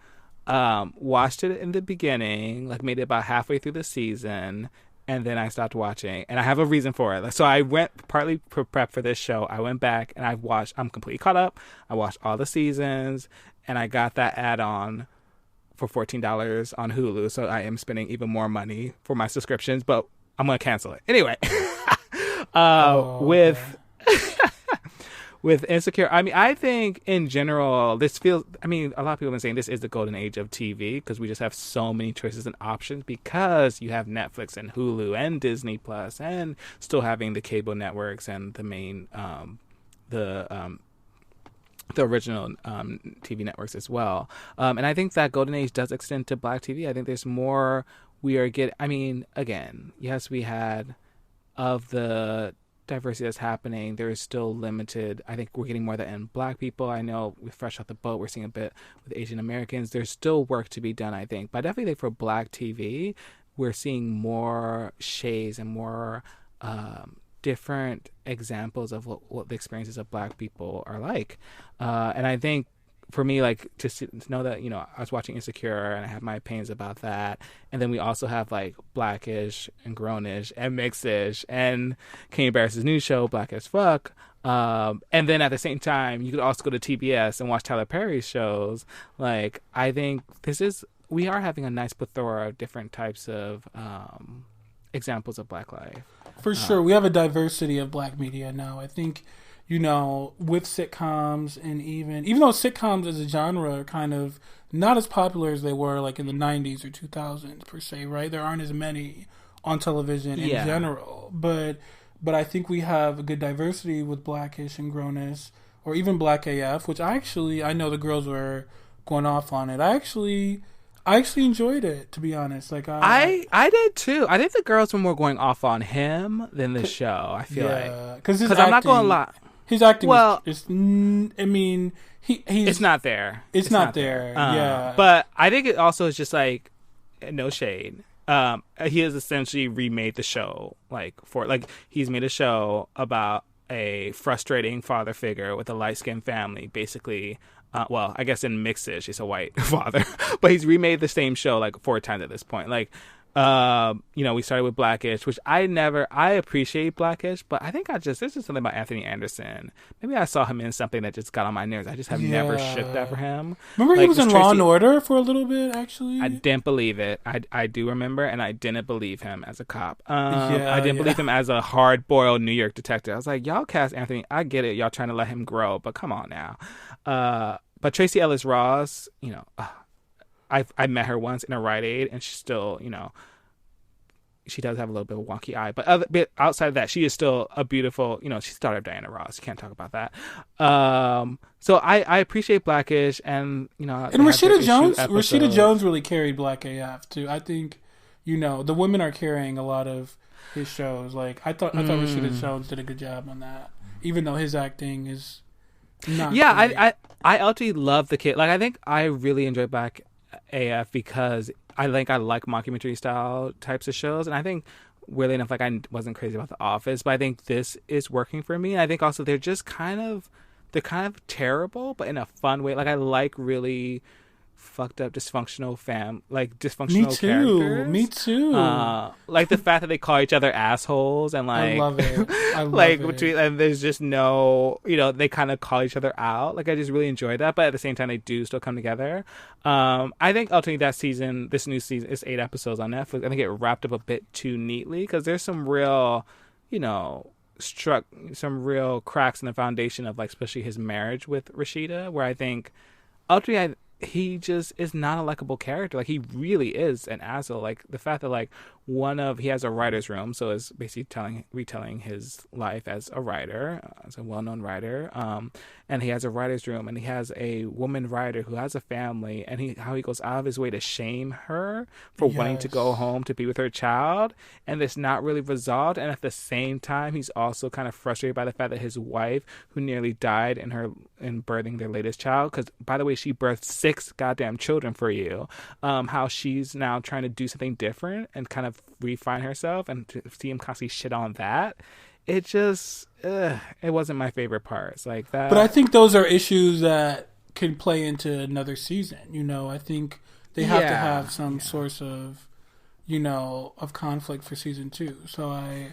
watched it in the beginning, like made it about halfway through the season. And then I stopped watching, and I have a reason for it. So I went partly to prep for this show. I went back and I'm completely caught up. I watched all the seasons, and I got that add-on for $14 on Hulu. So I am spending even more money for my subscriptions, but I'm going to cancel it. Anyway, with Insecure, I mean, I think in general, a lot of people have been saying this is the golden age of TV because we just have so many choices and options because you have Netflix and Hulu and Disney Plus and still having the cable networks and the main, the original TV networks as well. And I think that golden age does extend to Black TV. I think there's more again, yes, we had of the diversity that's happening, there is still limited. I think we're getting more of that in Black people. I know we're fresh off the boat, we're seeing a bit with Asian Americans. There's still work to be done, I think. But I definitely think for Black TV, we're seeing more shades and more different examples of what the experiences of Black people are like. And I think for me, like, to know that, I was watching Insecure and I have my opinions about that. And then we also have, like, Blackish and Grownish and Mixish and Kanye Barris's new show, Black as Fuck. And then at the same time, you could also go to TBS and watch Tyler Perry's shows. Like, I think we are having a nice plethora of different types of examples of Black life. For sure. We have a diversity of Black media now. I think, with sitcoms, and even though sitcoms as a genre are kind of not as popular as they were like in the 90s or 2000s per se, right? There aren't as many on television in general, but I think we have a good diversity with Blackish and Grownish, or even BlackAF, which I know the girls were going off on it. I actually enjoyed it, to be honest. Like I did too. I think the girls were more going off on him than the show. I feel like because I'm not going to lie. His acting, he's it's not there. It's not there. Yeah, but I think it also is just like no shade. He has essentially remade the show he's made a show about a frustrating father figure with a light-skinned family, basically. I guess in mixed-ish, he's a white father, but he's remade the same show like 4 times at this point. Like, we started with Blackish, which I appreciate Blackish, but I think there's just something about Anthony Anderson. Maybe I saw him in something that just got on my nerves. I just have never shook that for him. Remember he was in Law and Order for a little bit, actually? I didn't believe it. I do remember, and I didn't believe him as a cop. I didn't believe him as a hard-boiled New York detective. I was like, y'all cast Anthony, I get it, y'all trying to let him grow, but come on now. But Tracee Ellis Ross, I met her once in a Rite Aid, and she's still, she does have a little bit of a wonky eye. But outside of that, she is still a beautiful, she's the daughter of Diana Ross. You can't talk about that. So I appreciate Blackish, and, and Rashida Jones really carried BlackAF, too. I think, the women are carrying a lot of his shows. Like, I thought Rashida Jones did a good job on that, even though his acting is not great. I ultimately love the kid. Like, I think I really enjoy Black AF because I like mockumentary style types of shows, and I think weirdly enough, like, I wasn't crazy about The Office, but I think this is working for me. And I think also they're terrible, but in a fun way. Like, I like really fucked up dysfunctional characters. Me too. Like the fact that they call each other assholes, and like I love it. And there's just no, they kind of call each other out. Like, I just really enjoyed that, but at the same time they do still come together. I think ultimately this new season is 8 episodes on Netflix. I think it wrapped up a bit too neatly because there's some real, struck some real cracks in the foundation of, like, especially his marriage with Rashida, where I think ultimately he just is not a likable character. Like, he really is an asshole. Like, the fact that, like, he has a writer's room, so is basically retelling his life as a writer, as a well-known writer. And he has a writer's room, and he has a woman writer who has a family, and how he goes out of his way to shame her for wanting to go home to be with her child, and it's not really resolved. And at the same time, he's also kind of frustrated by the fact that his wife, who nearly died in birthing their latest child, because, by the way, she birthed 6 goddamn children for you, how she's now trying to do something different and kind of refine herself, and to see him constantly shit on that, it just it wasn't my favorite parts, like that. But I think those are issues that can play into another season. I think they have to have some source of of conflict for season 2. So I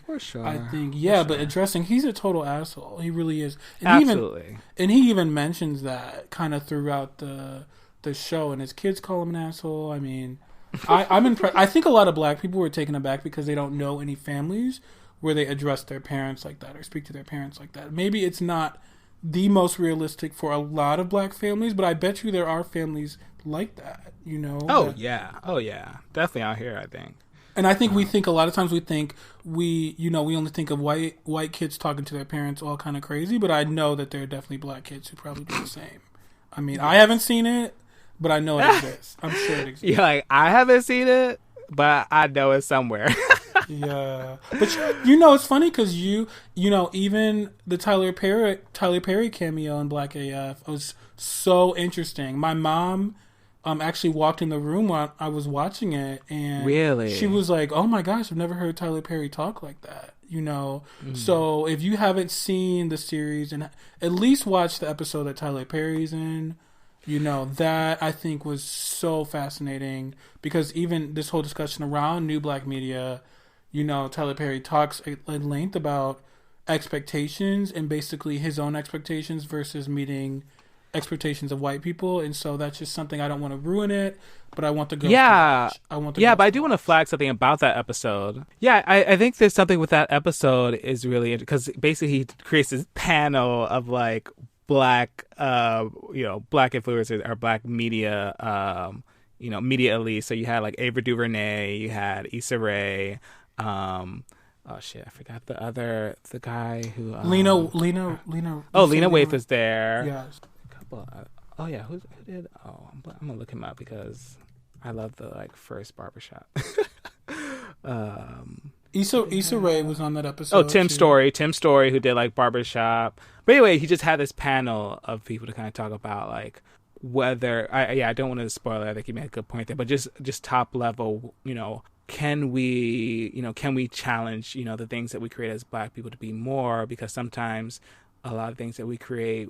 think but addressing, he's a total asshole. He really is. And absolutely. He even mentions that kind of throughout the show, and his kids call him an asshole. I mean, I'm impressed. I think a lot of Black people were taken aback because they don't know any families where they address their parents like that or speak to their parents like that. Maybe it's not the most realistic for a lot of Black families, but I bet you there are families like that, yeah. Definitely out here, I think. And I think we think a lot of times we only think of white kids talking to their parents all kind of crazy, but I know that there are definitely Black kids who probably do the same. I mean, I haven't seen it, but I know it exists. I'm sure it exists. Yeah, like, I haven't seen it, but I know it's somewhere. Yeah, but it's funny because even the Tyler Perry cameo in BlackAF was so interesting. My mom actually walked in the room while I was watching it, and really, she was like, "Oh my gosh, I've never heard Tyler Perry talk like that." So if you haven't seen the series and at least watch the episode that Tyler Perry's in, that I think was so fascinating, because even this whole discussion around new Black media, Tyler Perry talks at length about expectations and basically his own expectations versus meeting expectations of white people, and so that's just something I don't want to ruin it, but I want the girls Yeah. to watch. I want the Yeah, girls but I to do want to watch. flag something about that episode. Yeah, I think there's something with that episode is really because basically he creates this panel of like black, black influencers or black media, media elite. So you had like Ava DuVernay, you had Issa Rae, oh shit, I forgot the guy who Lena. Lena Waithe was there. Yes. A couple. Oh yeah, who did? Oh, I'm gonna look him up because I love the like first barbershop. Issa Rae was on that episode. Oh, Tim too. Story, who did like barbershop. But anyway, he just had this panel of people to kind of talk about like whether I don't want to spoil it. I think he made a good point there, but just top level, can we challenge, the things that we create as black people to be more? Because sometimes a lot of things that we create,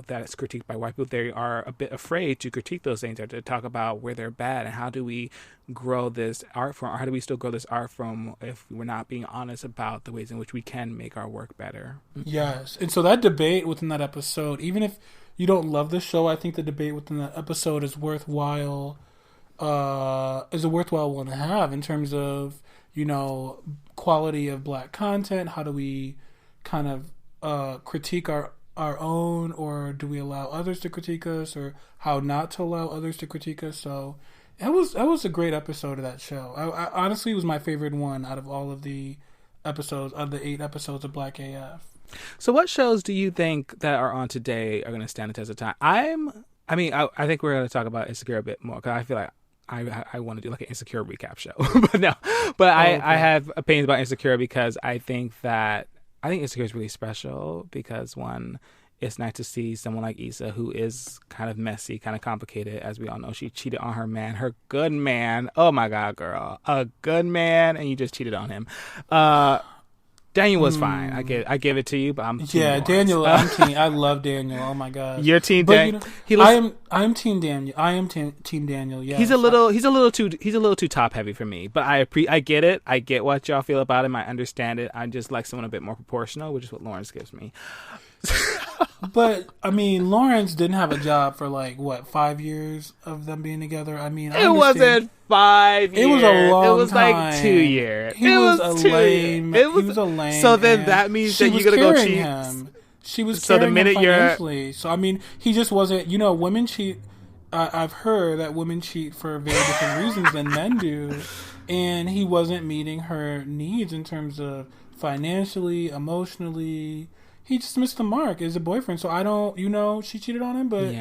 that's critiqued by white people, they are a bit afraid to critique those things or to talk about where they're bad. And how do we grow this art from, or how do we still grow this art from if we're not being honest about the ways in which we can make our work better? Yes. And so that debate within that episode, even if you don't love the show, I think the debate within that episode is worthwhile. Is a worthwhile one to have in terms of quality of black content. How do we kind of critique our own, or do we allow others to critique us, or how not to allow others to critique us? So that was a great episode of that show. I honestly, it was my favorite one out of all of the episodes, of the 8 episodes of BlackAF. So what shows do you think that are on today are going to stand the test of time? I think we're going to talk about Insecure a bit more because I feel like I want to do like an Insecure recap show. Okay. I have opinions about Insecure because I think Insecure is really special because, one, it's nice to see someone like Issa, who is kind of messy, kind of complicated. As we all know, she cheated on her good man. Oh my God, girl. A good man, and you just cheated on him. Daniel was fine. I give it to you, but I'm team Lawrence. Daniel. I love Daniel. Oh my God, you're team Daniel. I'm team Daniel. I am team Daniel. Yeah, he's a little too top heavy for me. But I get it. I get what y'all feel about him. I understand it. I just like someone a bit more proportional, which is what Lawrence gives me. But I mean, Lawrence didn't have a job for 5 years of them being together. I mean, it wasn't 5 years. It was a long time. It was like 2 years. He was a lame. He was a lame. So then that means that you're gonna go cheat. Him. She was so the minute him financially. So I mean, he just wasn't. Women cheat. I've heard that women cheat for very different reasons than men do, and he wasn't meeting her needs in terms of financially, emotionally. He just missed the mark as a boyfriend. So I don't, she cheated on him, but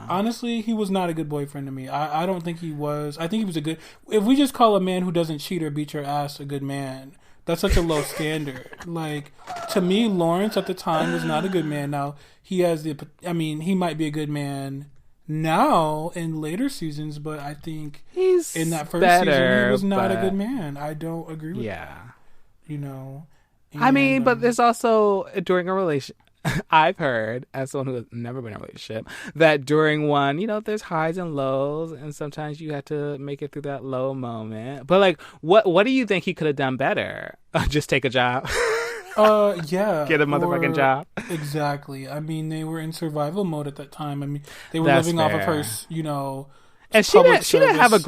honestly, he was not a good boyfriend to me. I don't think he was. I think he was a good, if we just call a man who doesn't cheat or beat your ass a good man, that's such a low standard. To me, Lawrence at the time was not a good man. Now, he might be a good man now in later seasons, but I think he's in that first better, season, he was not a good man. I don't agree with that. But there's also during a relationship, I've heard, as someone who has never been in a relationship, that during one, there's highs and lows, and sometimes you have to make it through that low moment. But what do you think he could have done better? Just take a job? Yeah. Get a motherfucking job. Exactly. I mean, they were in survival mode at that time. I mean, they were living off of her, and she didn't have a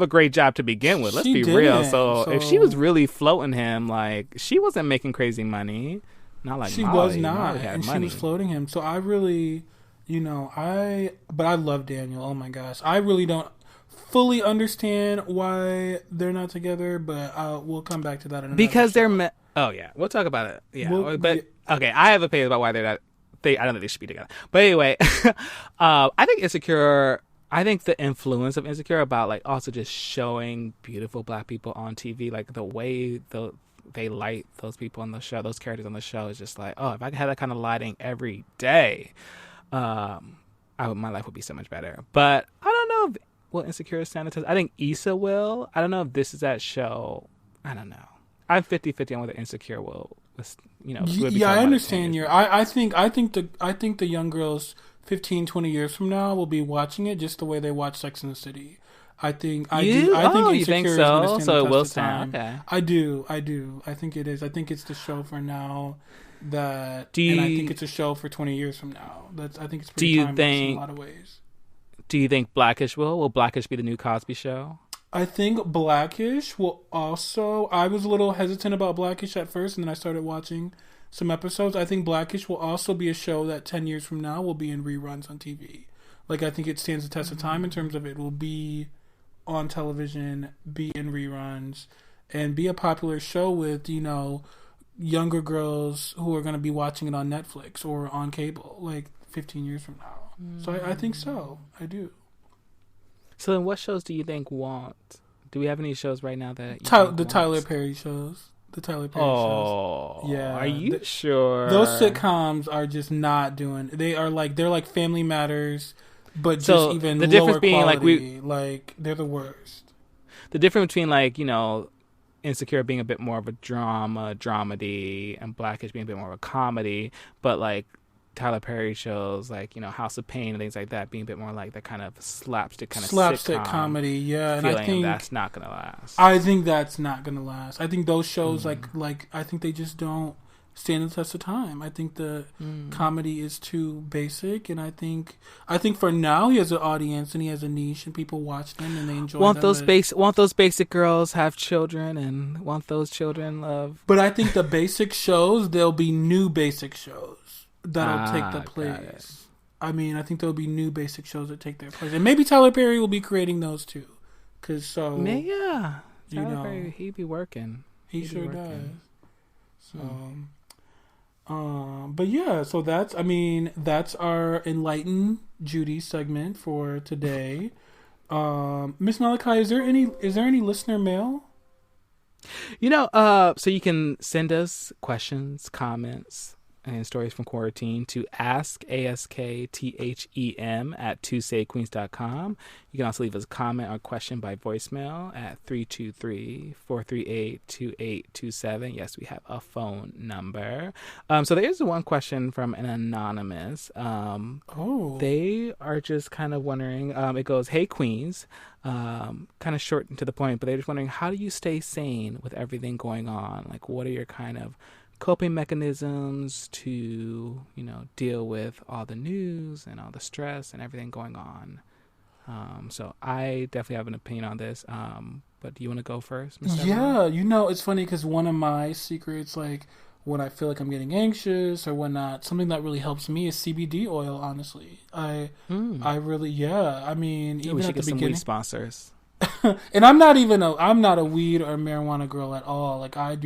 great job to begin with. Let's be real. So if she was really floating him, she wasn't making crazy money. Not like she Molly. was not, Molly had and money. she was floating him. So I really, but I love Daniel. Oh my gosh, I really don't fully understand why they're not together, but we'll come back to that in because they're. Oh yeah, we'll talk about it. Yeah, okay, I have opinions about why they're not. I don't think they should be together. But anyway, I think Insecure. I think the influence of Insecure about also just showing beautiful black people on TV, the way they light those people on the show, those characters on the show, is just if I had that kind of lighting every day, my life would be so much better. But I don't know if will Insecure stand the test. I think Issa will. I don't know if this is that show. I don't know. I'm 50-50 on whether Insecure will. I understand your. I think the young girls 15, 20 years from now will be watching it just the way they watch Sex and the City. I think Insecure you think is so? going to stand So the it will test of time. stand. Okay. I do. I think it is. I think it's the show for now. that, Do you, and I think it's a show for 20 years from now. I think it's do pretty you timeless in a lot of ways. Do you think Blackish will Blackish be the new Cosby show? I think Blackish will also. I was a little hesitant about Blackish at first, and then I started watching some episodes. I think Blackish will also be a show that 10 years from now will be in reruns on TV. Like, I think it stands the test of time in terms of it will be on television, be in reruns, and be a popular show with, younger girls who are going to be watching it on Netflix or on cable, like 15 years from now. So I think so. I do. So then what shows do you think won't? Do we have any shows right now that the Tyler Perry shows? The Tyler Perry shows. Yeah. Are you sure? Those sitcoms are just not doing. They're like Family Matters, but just so even the lower difference being quality. Like they're the worst. The difference between Insecure being a bit more of a dramedy, and Blackish being a bit more of a comedy, but like Tyler Perry shows like House of Pain and things like that being a bit more like that kind of slapstick sitcom comedy, yeah. And I think that's not gonna last. I think that's not gonna last. I think those shows like I think they just don't stand the test of time. I think the comedy is too basic, and I think for now he has an audience and he has a niche and people watch them and they enjoy want them. Want those basic girls have children and want those children love. But I think the basic shows, there'll be new basic shows that'll take the place. I mean, I think there'll be new basic shows that take their place, and maybe Tyler Perry will be creating those too. Tyler Perry, he be working. He sure does. So, but yeah, so that's our Enlighten Judy segment for today. Miss Malekai, is there any listener mail? So you can send us questions, comments, and stories from quarantine to askthem at tuesdayqueens.com. You can also leave us a comment or question by voicemail at 323-438-2827. Yes, we have a phone number. So there is one question from an anonymous. They are just kind of wondering, it goes, "Hey Queens," kind of short and to the point, but they're just wondering, how do you stay sane with everything going on? Like, what are your kind of coping mechanisms to deal with all the news and all the stress and everything going on? So I definitely have an opinion on this, but do you want to go first, Mr. Yeah, it's funny because one of my secrets, like when I feel like I'm getting anxious or whatnot, something that really helps me is CBD oil. Honestly, I really, I mean, even we should at get the some beginning, weed sponsors. And I'm not a weed or marijuana girl at all. Like I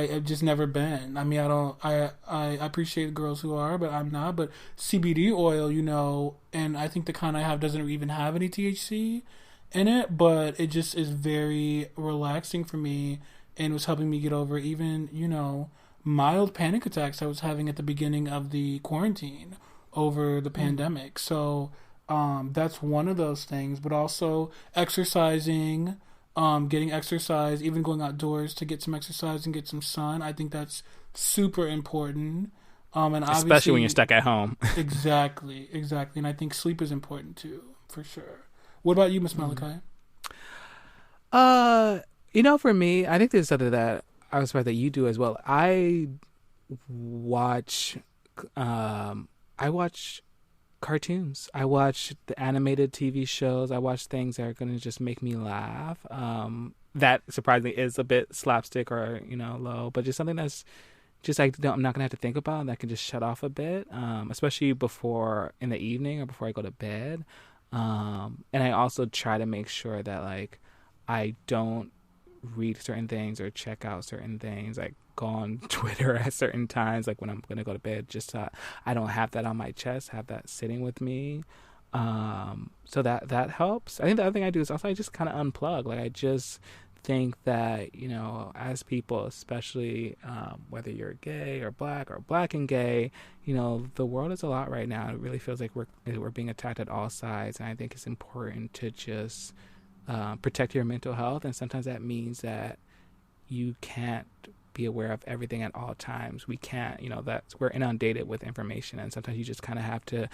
have just never been. I mean, I appreciate girls who are, but I'm not. But CBD oil, and I think the kind I have doesn't even have any THC in it, but it just is very relaxing for me and was helping me get over even, mild panic attacks I was having at the beginning of the quarantine over the pandemic. So that's one of those things, but also exercising. Getting exercise, even going outdoors to get some exercise and get some sun. I think that's super important. And especially when you're stuck at home. Exactly. And I think sleep is important too, for sure. What about you, Miss Malekai? For me, I think there's something that I was surprised that you do as well. I watch cartoons. I watch the animated TV shows. I watch things that are going to just make me laugh. That surprisingly is a bit slapstick or low, but just something that's just I'm not going to have to think about, and that can just shut off a bit, especially before in the evening or before I go to bed. And I also try to make sure that like I don't read certain things or check out certain things, like go on Twitter at certain times, like when I'm going to go to bed, just so I don't have that on my chest, have that sitting with me. So that helps. I think the other thing I do is also I just kind of unplug. Like I just think that, as people, especially whether you're gay or black and gay, the world is a lot right now. It really feels like we're being attacked at all sides. And I think it's important to just protect your mental health. And sometimes that means that you can't be aware of everything at all times. We can't, we're inundated with information, and sometimes you just kind of have to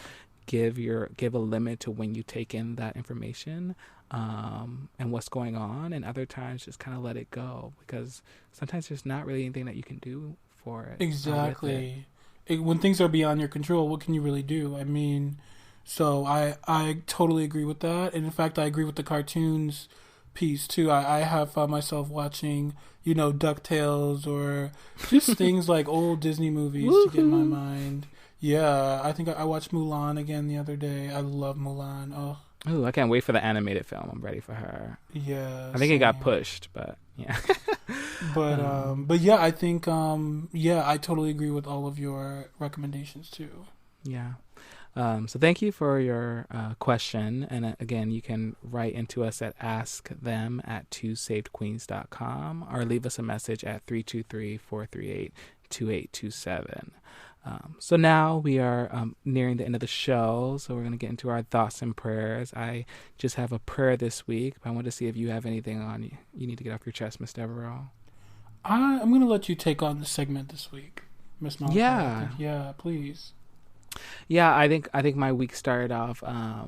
give a limit to when you take in that information and what's going on, and other times just kind of let it go, because sometimes there's not really anything that you can do for it. Exactly. When things are beyond your control, what can you really do? I mean, so I totally agree with that. And in fact, I agree with the cartoons piece too. I have found myself watching, DuckTales or just things like old Disney movies to get my mind. Yeah, I think I watched Mulan again the other day. I love Mulan. Oh. Ooh, I can't wait for the animated film. I'm ready for her. Yeah. I think it got pushed, but yeah. But yeah, I think I totally agree with all of your recommendations too. Yeah. So thank you for your question. And again, you can write into us at askthem@twosavedqueens.com or leave us a message at 323-438-2827. So now we are nearing the end of the show, so we're going to get into our thoughts and prayers. I just have a prayer this week, but I want to see if you have anything on you need to get off your chest, Miss Devereaux. I'm going to let you take on the segment this week, Miss Malekai. Yeah, please. Yeah, I think my week started off. I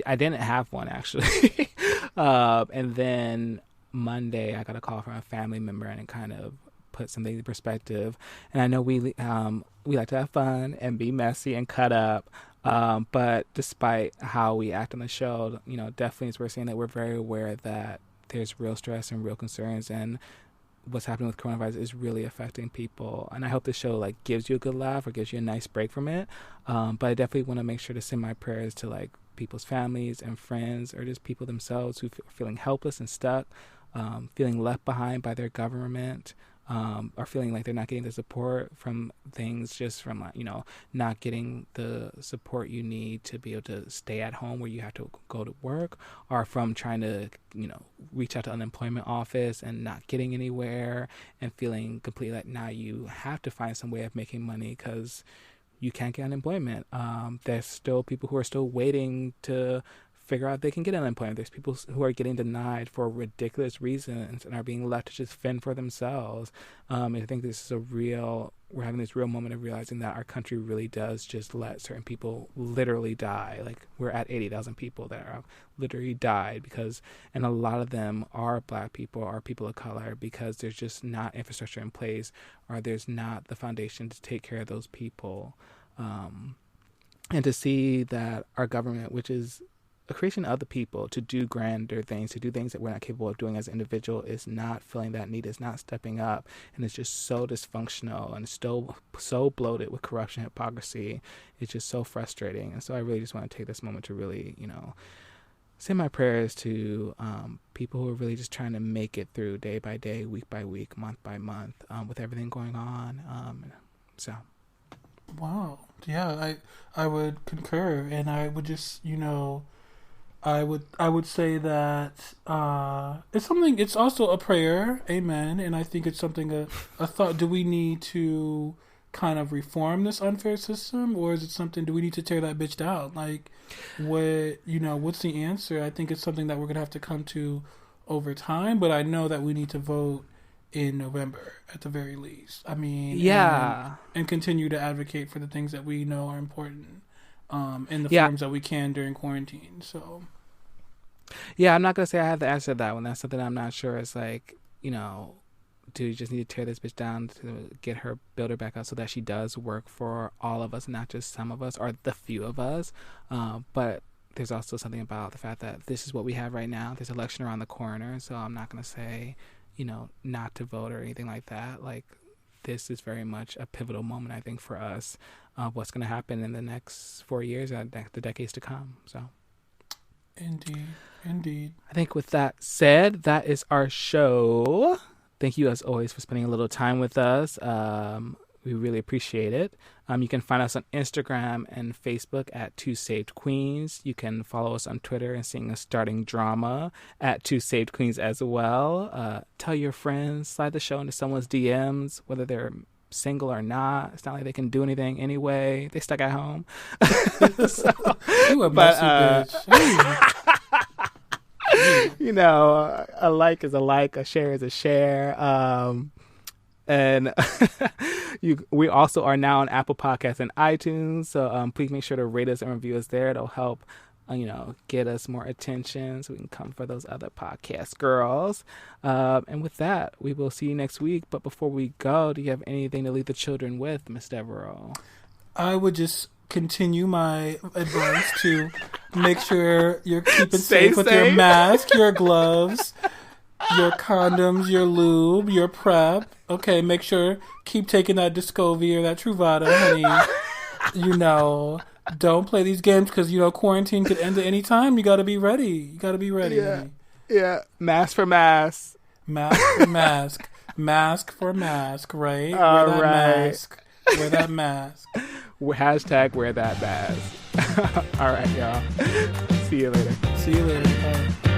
didn't have one actually, and then Monday I got a call from a family member, and it kind of put something in perspective. And I know we like to have fun and be messy and cut up, but despite how we act on the show, definitely as we're saying that we're very aware that there's real stress and real concerns, and what's happening with coronavirus is really affecting people. And I hope this show gives you a good laugh or gives you a nice break from it. But I definitely want to make sure to send my prayers to people's families and friends, or just people themselves who are feeling helpless and stuck, feeling left behind by their government, or feeling like they're not getting the support from things, just from not getting the support you need to be able to stay at home where you have to go to work, or from trying to reach out to unemployment office and not getting anywhere, and feeling completely like now you have to find some way of making money because you can't get unemployment. There's still people who are still waiting to figure out if they can get unemployment. There's people who are getting denied for ridiculous reasons and are being left to just fend for themselves. I think we're having this real moment of realizing that our country really does just let certain people literally die. We're at 80,000 people that are literally died and a lot of them are Black people, are people of color, because there's just not infrastructure in place, or there's not the foundation to take care of those people. And to see that our government, which is a creation of the people to do grander things, to do things that we're not capable of doing as an individual, is not feeling that need, is not stepping up, and it's just so dysfunctional and still so bloated with corruption and hypocrisy. It's just so frustrating. And so I really just want to take this moment to really, send my prayers to people who are really just trying to make it through day by day, week by week, month by month, with everything going on. Wow. Yeah, I would concur, and I would just, I would say that it's also a prayer, amen, and I think it's something a thought. Do we need to kind of reform this unfair system, or is it something? Do we need to tear that bitch down? What's the answer? I think it's something that we're gonna have to come to over time. But I know that we need to vote in November at the very least. I mean, and continue to advocate for the things that we know are important in the forms that we can during quarantine. So. Yeah, I'm not going to say I have the answer to that one. That's something I'm not sure. It's do you just need to tear this bitch down to build her back up so that she does work for all of us, not just some of us or the few of us? But there's also something about the fact that this is what we have right now. There's an election around the corner, so I'm not going to say, not to vote or anything like that. This is very much a pivotal moment, I think, for us, what's going to happen in the next 4 years, the decades to come. So. Indeed. I think with that said, that is our show. Thank you, as always, for spending a little time with us. We really appreciate it. You can find us on Instagram and Facebook at Two Saved Queens. You can follow us on Twitter and seeing us starting drama at Two Saved Queens as well. Tell your friends, slide the show into someone's DMs, whether they're single or not. It's not like they can do anything anyway. They stuck at home. You a messy bitch. A like is a like, a share is a share. And we also are now on Apple Podcasts and iTunes. So please make sure to rate us and review us there. It'll help get us more attention so we can come for those other podcast girls. And with that, we will see you next week. But before we go, do you have anything to leave the children with, Miss Devereaux? I would just continue my advice to make sure you're keeping safe with your mask, your gloves, your condoms, your lube, your prep. Okay, make sure, keep taking that Descovy or that Truvada, honey. Don't play these games because, quarantine could end at any time. You got to be ready. You got to be ready. Yeah. Honey. Yeah. Mask for mask. Mask for mask. Mask for mask, right? All wear that right. mask. Wear that mask. Hashtag wear that mask. All right, y'all. See you later. See you later. Bye.